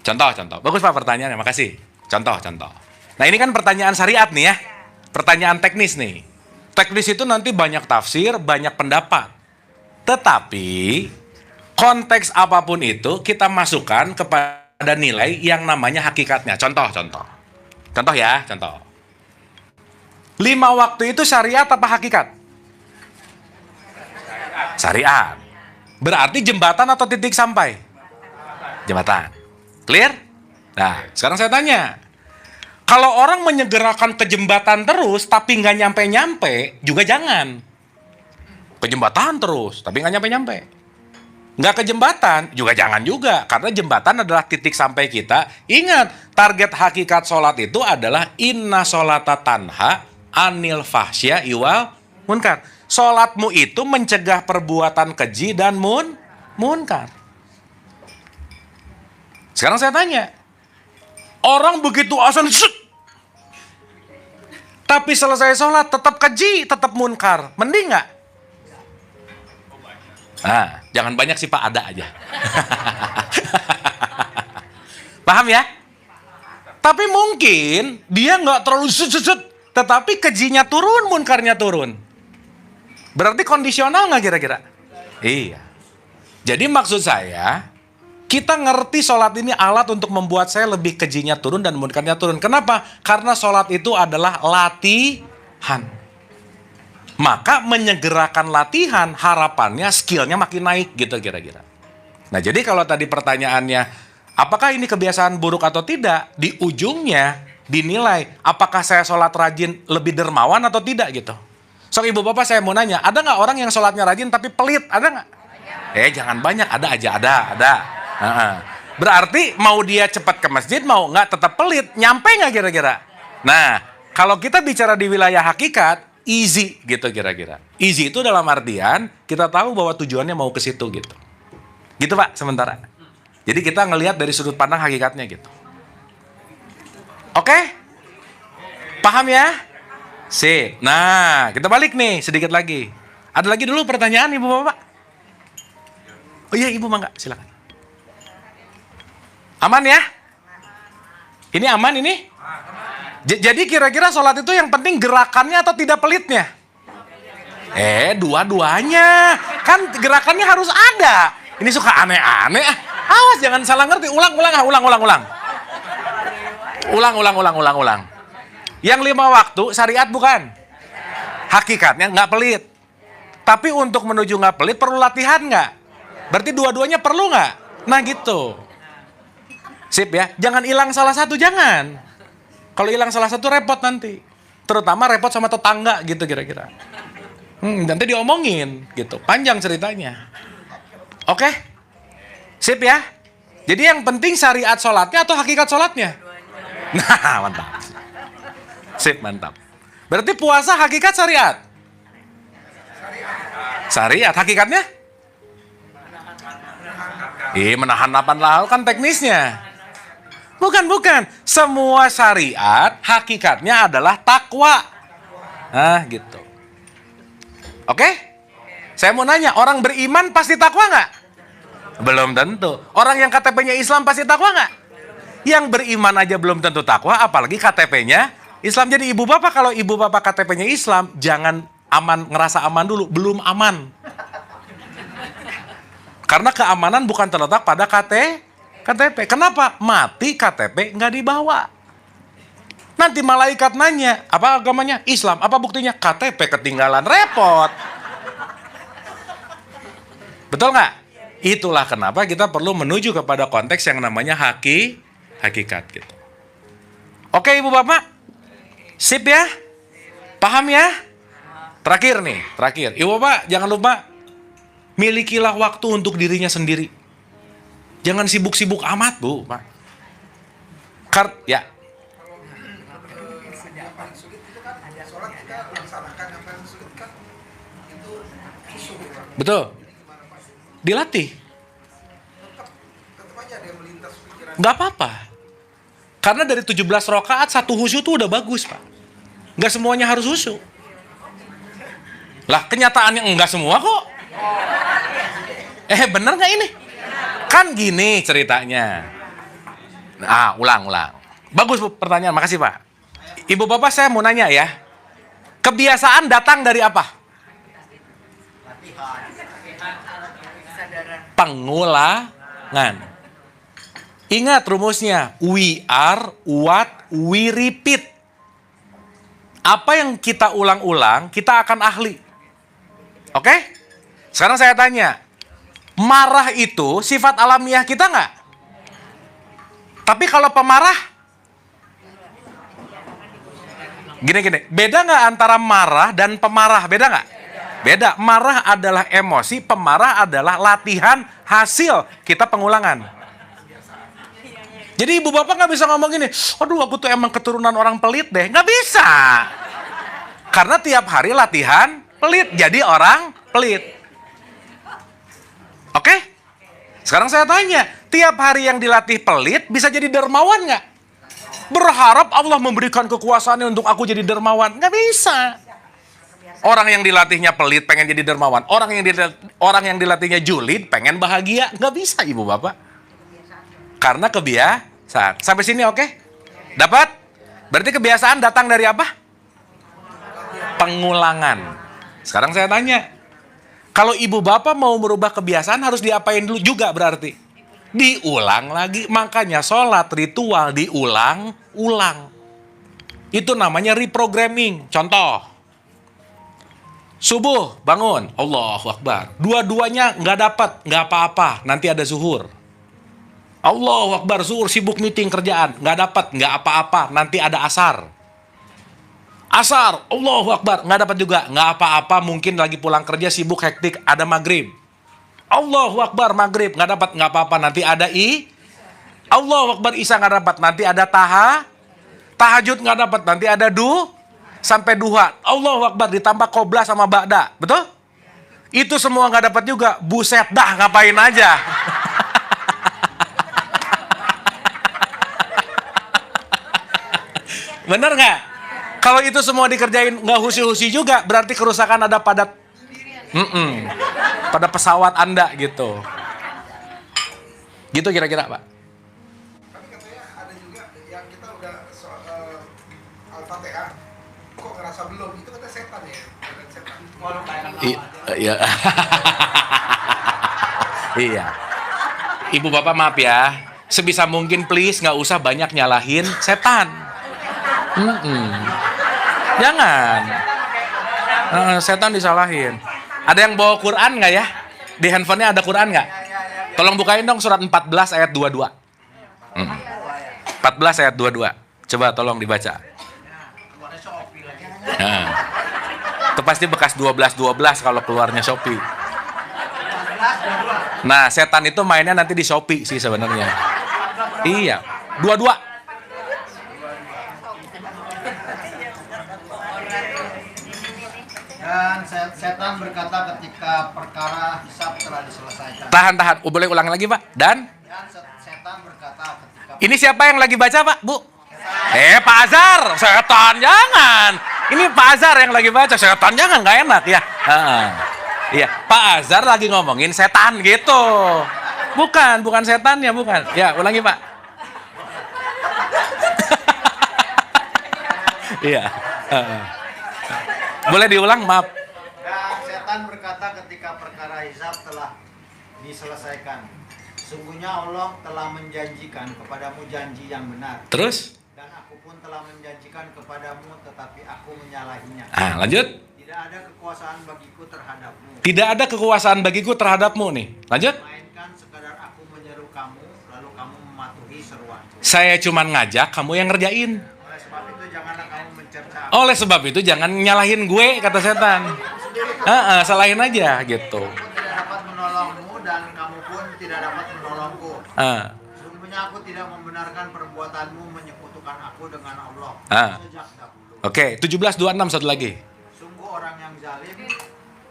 Contoh, bagus Pak pertanyaannya, makasih. Contoh. Nah ini kan pertanyaan syariat nih ya. Pertanyaan teknis nih. Teknis itu nanti banyak tafsir, banyak pendapat. Tetapi konteks apapun itu kita masukkan kepada nilai yang namanya hakikatnya. Contoh. Contoh. 5 waktu itu syariat apa hakikat? Syariat. Berarti jembatan atau titik sampai? Jembatan. Clear? Nah, sekarang saya tanya. Kalau orang menyegerakan ke jembatan terus, tapi nggak nyampe-nyampe, juga jangan. Ke jembatan terus, tapi nggak nyampe-nyampe. Nggak ke jembatan, juga jangan juga. Karena jembatan adalah titik sampai kita. Ingat, target hakikat sholat itu adalah inna sholata tanha anil fahsya iwal munkar. Sholatmu itu mencegah perbuatan keji dan munkar. Sekarang saya tanya, orang begitu azan, tapi selesai sholat tetap keji, tetap munkar, mending nggak? Nah, jangan banyak sih Pak, ada aja. Paham ya? Tapi mungkin dia nggak terlalu tetapi kejinya turun, munkarnya turun. Berarti kondisional nggak kira-kira? Iya. Jadi maksud saya, Kita ngerti sholat ini alat untuk membuat saya lebih kejinya turun dan munkarnya turun. Kenapa? Karena sholat itu adalah latihan. Maka menyegerakan latihan, harapannya skillnya makin naik gitu kira-kira. Nah jadi kalau tadi pertanyaannya, apakah ini kebiasaan buruk atau tidak? Di ujungnya dinilai, apakah saya sholat rajin lebih dermawan atau tidak gitu. So ibu bapak saya mau nanya, ada nggak orang yang sholatnya rajin tapi pelit? Ada nggak? Jangan banyak, ada aja, ada. Berarti mau dia cepat ke masjid, mau nggak tetap pelit, nyampe nggak kira-kira? Nah, kalau kita bicara di wilayah hakikat, easy gitu kira-kira. Easy itu dalam artian kita tahu bahwa tujuannya mau ke situ gitu. Gitu Pak, sementara. Jadi kita ngelihat dari sudut pandang hakikatnya gitu. Oke? Paham ya? Sip. Nah, kita balik nih sedikit lagi. Ada lagi dulu pertanyaan Ibu Bapak? Oh iya Ibu mangga, silakan. Aman ya? Ini aman ini? Jadi kira-kira sholat itu yang penting gerakannya atau tidak pelitnya? Dua-duanya. Kan gerakannya harus ada. Ini suka aneh-aneh. Awas jangan salah ngerti. Ulang. Yang 5 waktu syariat bukan? Hakikatnya nggak pelit. Tapi untuk menuju nggak pelit perlu latihan nggak? Berarti dua-duanya perlu nggak? Nah gitu. Sip ya. Jangan hilang salah satu, jangan. Kalau hilang salah satu repot nanti. Terutama repot sama tetangga gitu kira-kira. Nanti diomongin gitu. Panjang ceritanya. Oke? Sip ya? Jadi yang penting syariat sholatnya atau hakikat sholatnya? Nah, mantap. Sip, mantap. Berarti puasa hakikat syariat? Syariat. Hakikatnya? Menahan napan lauk kan teknisnya. Bukan. Semua syariat hakikatnya adalah takwa. Nah, gitu. Oke? Saya mau nanya, orang beriman pasti takwa nggak? Belum tentu. Orang yang KTP-nya Islam pasti takwa nggak? Yang beriman aja belum tentu takwa, apalagi KTP-nya Islam. Jadi ibu bapak, kalau ibu bapak KTP-nya Islam, jangan ngerasa aman dulu. Belum aman. Karena keamanan bukan terletak pada KTP. Kenapa? Mati KTP nggak dibawa. Nanti malaikat nanya, apa agamanya? Islam. Apa buktinya? KTP ketinggalan, repot. Betul nggak? Itulah kenapa kita perlu menuju kepada konteks yang namanya hakikat gitu. Oke ibu bapak? Sip ya? Paham ya? Terakhir. Ibu bapak jangan lupa, milikilah waktu untuk dirinya sendiri. Jangan sibuk-sibuk amat, Bu, Pak. Ya. Betul. Dilatih. Nggak apa-apa. Karena dari 17 rakaat 1 khusyuk itu udah bagus, Pak. Nggak semuanya harus khusyuk. Lah, kenyataannya enggak semua kok. Bener nggak ini? Kan gini ceritanya. Ulang. Bagus Bu, pertanyaan. Makasih Pak. Ibu Bapak saya mau nanya ya. Kebiasaan datang dari apa? Pengulangan. Ingat rumusnya. We are what we repeat. Apa yang kita ulang-ulang, kita akan ahli. Oke? Sekarang saya tanya. Marah itu sifat alamiah kita nggak? Tapi kalau pemarah, gini, beda nggak antara marah dan pemarah? Beda nggak? Beda. Marah adalah emosi, pemarah adalah latihan hasil kita pengulangan. Jadi ibu bapak nggak bisa ngomong gini, aduh aku tuh emang keturunan orang pelit deh. Nggak bisa. Karena tiap hari latihan pelit, jadi orang pelit. Oke? Sekarang saya tanya, tiap hari yang dilatih pelit bisa jadi dermawan nggak? Berharap Allah memberikan kekuasaannya untuk aku jadi dermawan. Nggak bisa. Orang yang dilatihnya pelit pengen jadi dermawan. Orang yang dilatihnya julid pengen bahagia. Nggak bisa ibu bapak. Karena kebiasaan. Sampai sini oke? Dapat? Berarti kebiasaan datang dari apa? Pengulangan. Sekarang saya tanya. Kalau ibu bapak mau merubah kebiasaan harus diapain dulu juga berarti? diulang lagi. Makanya sholat ritual diulang-ulang. Itu namanya reprogramming. Contoh, subuh bangun, Allahu Akbar. Dua-duanya nggak dapat, nggak apa-apa. Nanti ada zuhur. Allahu Akbar, zuhur sibuk meeting kerjaan, nggak dapat, nggak apa-apa. Nanti ada asar. Asar, Allahu Akbar, nggak dapat juga, nggak apa-apa. Mungkin lagi pulang kerja sibuk hektik, ada maghrib. Allahu Akbar, maghrib, nggak dapat, nggak apa-apa. Nanti ada Allahu Akbar, isya nggak dapat. Nanti ada tahajud nggak dapat. Nanti ada sampai duha. Allahu Akbar, ditambah qoblah sama ba'da. Betul? Itu semua nggak dapat juga. Buset dah, ngapain aja. Bener nggak? Kalau itu semua dikerjain nggak husi-husi juga, berarti kerusakan ada pada pada pesawat Anda gitu. Gitu kira-kira, Pak. Tapi katanya ada juga yang kita udah Al-Fatihah, kok ngerasa belum? Itu kata setan ya? Kata setan. Iya. Iya. Ibu bapak maaf ya. Sebisa mungkin please nggak usah banyak nyalahin setan. Jangan. Setan disalahin. Ada yang bawa Quran nggak ya? Di handphonenya ada Quran nggak? Tolong bukain dong surat 14 ayat 22. 14 ayat 22. Coba tolong dibaca. Nah, itu pasti bekas 12-12 kalau keluarnya Shopee. Nah, setan itu mainnya nanti di Shopee sih sebenarnya. Iya, 22. Dan setan berkata ketika perkara hisab telah diselesaikan. Tahan. Boleh ulang lagi, Pak? Dan Setan berkata ketika ini siapa yang lagi baca, Pak? Bu? Pak Azhar. Setan jangan. Ini Pak Azhar yang lagi baca. Setan jangan, nggak enak ya. Iya, Pak Azhar lagi ngomongin setan gitu. Bukan setannya, bukan. Ya, ulangi, Pak. Iya. Boleh diulang, maaf. Dan setan berkata ketika perkara hisab telah diselesaikan, sungguhnya Allah telah menjanjikan kepadamu janji yang benar. Terus? Dan aku pun telah menjanjikan kepadamu, tetapi aku menyalahinya. Lanjut. Tidak ada kekuasaan bagiku terhadapmu, Tidak ada kekuasaan bagiku terhadapmu nih. Lanjut. melainkan sekadar aku menyeru kamu, lalu kamu mematuhi seruanku. Saya cuman ngajak, kamu yang ngerjain. Oleh sebab itu janganlah kamu mencerca aku. Oleh sebab itu jangan nyalahin gue, kata setan. Salahin aja gitu. Aku tidak dapat menolongmu dan kamu pun tidak dapat menolongku. Sesungguhnya aku tidak membenarkan perbuatanmu menyekutukan aku dengan Allah sejak dahulu. Oke, 17:26 satu lagi. Sungguh orang yang zalim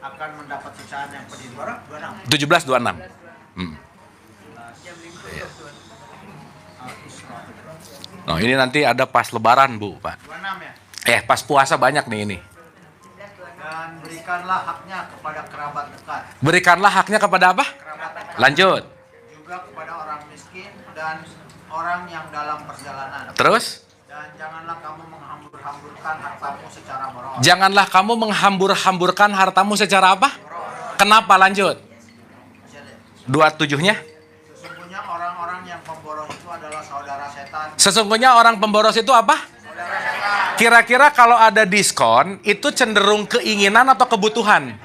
akan mendapat siksaan yang pedih. 26. 17:26. Oh, ini nanti ada pas lebaran, Bu, Pak. 26 ya. Pas puasa banyak nih ini. Dan berikanlah haknya kepada kerabat dekat. Berikanlah haknya kepada apa? Kerabat dekat. Lanjut. Juga kepada orang miskin dan orang yang dalam perjalanan. Terus? Dan janganlah kamu menghambur-hamburkan hartamu secara boros. Janganlah kamu menghambur-hamburkan hartamu secara apa? Kenapa? Lanjut. 27-nya? Sesungguhnya orang-orang yang pemboros itu adalah saudara setan. Sesungguhnya orang pemboros itu apa? Saudara setan. Kira-kira kalau ada diskon, itu cenderung keinginan atau kebutuhan?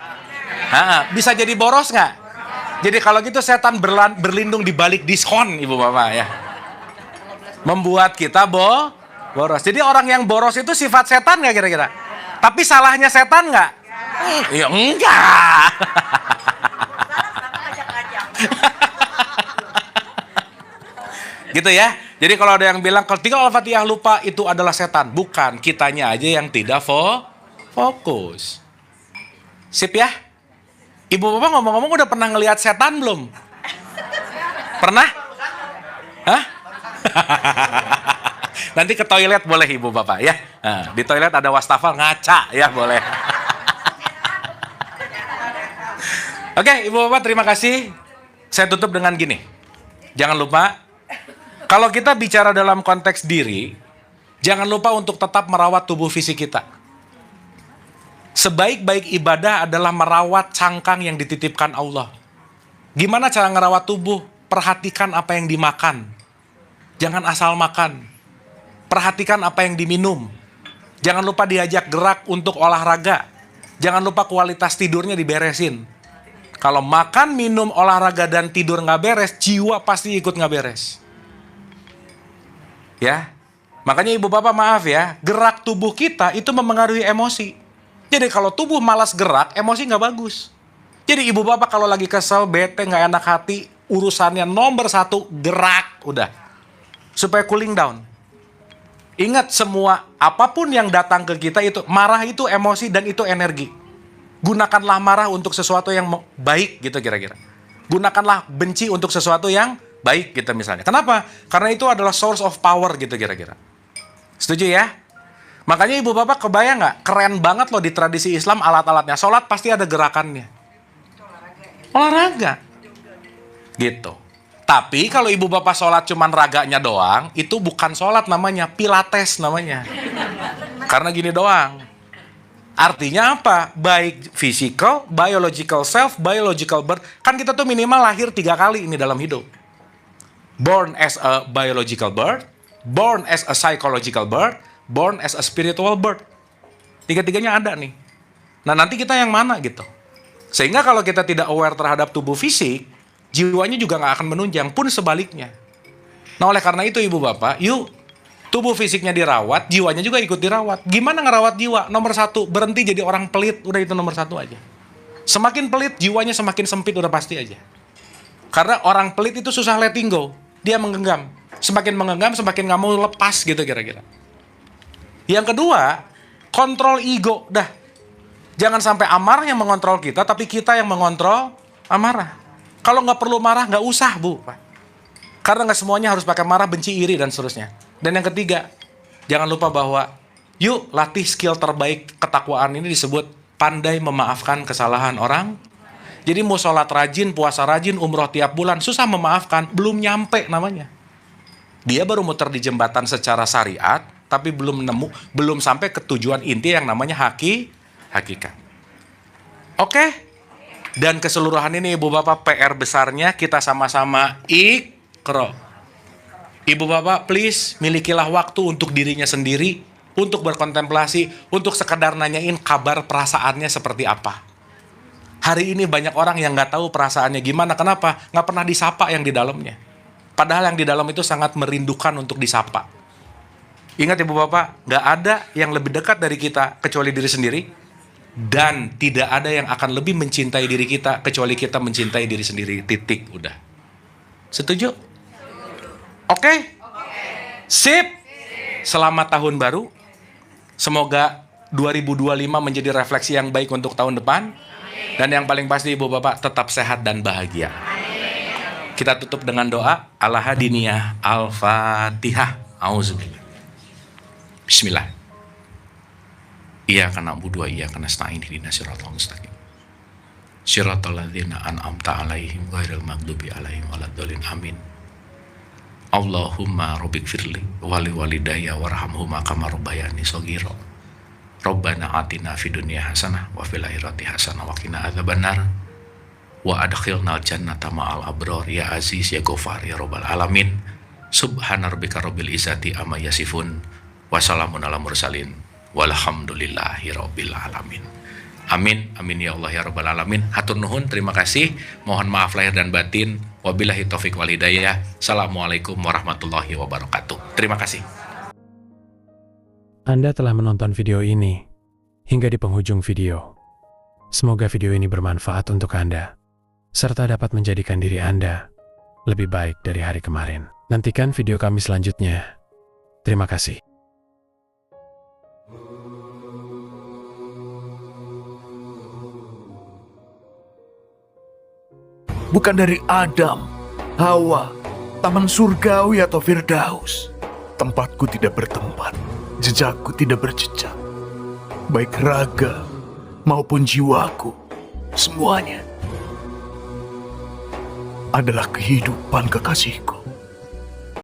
Bisa jadi boros nggak? Jadi kalau gitu setan berlindung di balik diskon, Ibu Bapak ya. Membuat kita boros. Jadi orang yang boros itu sifat setan nggak kira-kira? Tapi salahnya setan nggak? Ya enggak. Gitu ya. Jadi kalau ada yang bilang ketika Al-Fatihah lupa itu adalah setan, bukan, kitanya aja yang tidak fokus. Sip ya? Ibu Bapak ngomong-ngomong udah pernah ngelihat setan belum? Pernah? Hah? Nanti ke toilet boleh Ibu Bapak ya. Di toilet ada wastafel ngaca ya boleh. Oke, Ibu Bapak terima kasih. Saya tutup dengan gini. Jangan lupa, kalau kita bicara dalam konteks diri, jangan lupa untuk tetap merawat tubuh fisik kita. Sebaik-baik ibadah adalah merawat cangkang yang dititipkan Allah. Gimana cara ngerawat tubuh? perhatikan apa yang dimakan. Jangan asal makan. Perhatikan apa yang diminum. Jangan lupa diajak gerak untuk olahraga. Jangan lupa kualitas tidurnya diberesin. Kalau makan, minum, olahraga, dan tidur nggak beres, jiwa pasti ikut nggak beres. Ya, makanya ibu bapak maaf ya, gerak tubuh kita itu memengaruhi emosi. Jadi kalau tubuh malas gerak, emosi nggak bagus. Jadi ibu bapak kalau lagi kesel, bete, nggak enak hati, urusannya nomor 1, gerak, udah. Supaya cooling down. Ingat semua, apapun yang datang ke kita itu, marah itu emosi dan itu energi. Gunakanlah marah untuk sesuatu yang baik gitu kira-kira. Gunakanlah benci untuk sesuatu yang baik gitu misalnya. Kenapa? Karena itu adalah source of power gitu kira-kira. Setuju ya? Makanya ibu bapak kebayang nggak? Keren banget loh di tradisi Islam alat-alatnya. Sholat pasti ada gerakannya. Olahraga. Gitu. Tapi kalau ibu bapak sholat cuman raganya doang, itu bukan sholat namanya, pilates namanya. Karena gini doang. Artinya apa? Baik physical, biological self, biological birth. Kan kita tuh minimal lahir 3 kali ini dalam hidup. Born as a biological birth, born as a psychological birth, born as a spiritual birth. 3-tiganya ada nih. Nah nanti kita yang mana gitu. Sehingga kalau kita tidak aware terhadap tubuh fisik, jiwanya juga nggak akan menunjang, pun sebaliknya. Nah oleh karena itu ibu bapak, yuk tubuh fisiknya dirawat, jiwanya juga ikut dirawat. Gimana ngerawat jiwa? Nomor 1, berhenti jadi orang pelit, udah itu nomor 1 aja. Semakin pelit, jiwanya semakin sempit, udah pasti aja. Karena orang pelit itu susah letting go, dia menggenggam. Semakin menggenggam, semakin nggak mau lepas gitu kira-kira. Yang kedua, kontrol ego, dah. Jangan sampai amarah yang mengontrol kita, tapi kita yang mengontrol amarah. Kalau nggak perlu marah, nggak usah, Bu. Karena nggak semuanya harus pakai marah, benci, iri, dan seterusnya. Dan yang ketiga, jangan lupa bahwa yuk latih skill terbaik ketakwaan ini disebut pandai memaafkan kesalahan orang. Jadi mau sholat rajin, puasa rajin, umroh tiap bulan, susah memaafkan, belum nyampe namanya. Dia baru muter di jembatan secara syariat, tapi belum sampai ke tujuan inti yang namanya hakikat. Oke? Dan keseluruhan ini ibu bapak PR besarnya kita sama-sama Iqra. Ibu bapak please milikilah waktu untuk dirinya sendiri, untuk berkontemplasi, untuk sekedar nanyain kabar perasaannya seperti apa. Hari ini banyak orang yang nggak tahu perasaannya gimana, kenapa? Nggak pernah disapa yang di dalamnya. Padahal yang di dalam itu sangat merindukan untuk disapa. Ingat ibu bapak, nggak ada yang lebih dekat dari kita kecuali diri sendiri. Dan tidak ada yang akan lebih mencintai diri kita kecuali kita mencintai diri sendiri. Titik, udah. Setuju? Oke? Sip? Selamat tahun baru. Semoga 2025 menjadi refleksi yang baik untuk tahun depan. Dan yang paling pasti ibu bapak tetap sehat dan bahagia. Kita tutup dengan doa Al-Hadiniyah Al-Fatihah. Auzubillah. Bismillah. Iyyaka na'budu wa iyyaka nasta'in ihdinas siratal mustaqim. Siratal ladzina an'amta 'alaihim ghairil maghdubi 'alaihim waladdallin. Amin. Allahumma rabbighfirli wa liwalidayya warhamhuma kama rabbayani shaghira. Rabbana atina fid dunya hasanah wa fil akhirati hasanah wa qina adzabannar. Wa adkhilnal jannata ma'al abrar ya aziz ya ghafar ya rabbal alamin. Subhana rabbika rabbil izzati amma yasifun wa salamun alal mursalin. Walhamdulillahi rabbil alamin. Amin, amin ya Allah ya rabbal alamin. Hatur nuhun, terima kasih. Mohon maaf lahir dan batin. Wabillahi taufik wal hidayah. Assalamualaikum warahmatullahi wabarakatuh. Terima kasih. Anda telah menonton video ini hingga di penghujung video. Semoga video ini bermanfaat untuk Anda, serta dapat menjadikan diri Anda lebih baik dari hari kemarin. Nantikan video kami selanjutnya. Terima kasih. Bukan dari Adam, Hawa, taman surgawi atau Firdaus. Tempatku tidak bertempat, jejakku tidak berjejak. Baik raga maupun jiwaku, semuanya adalah kehidupan kekasihku.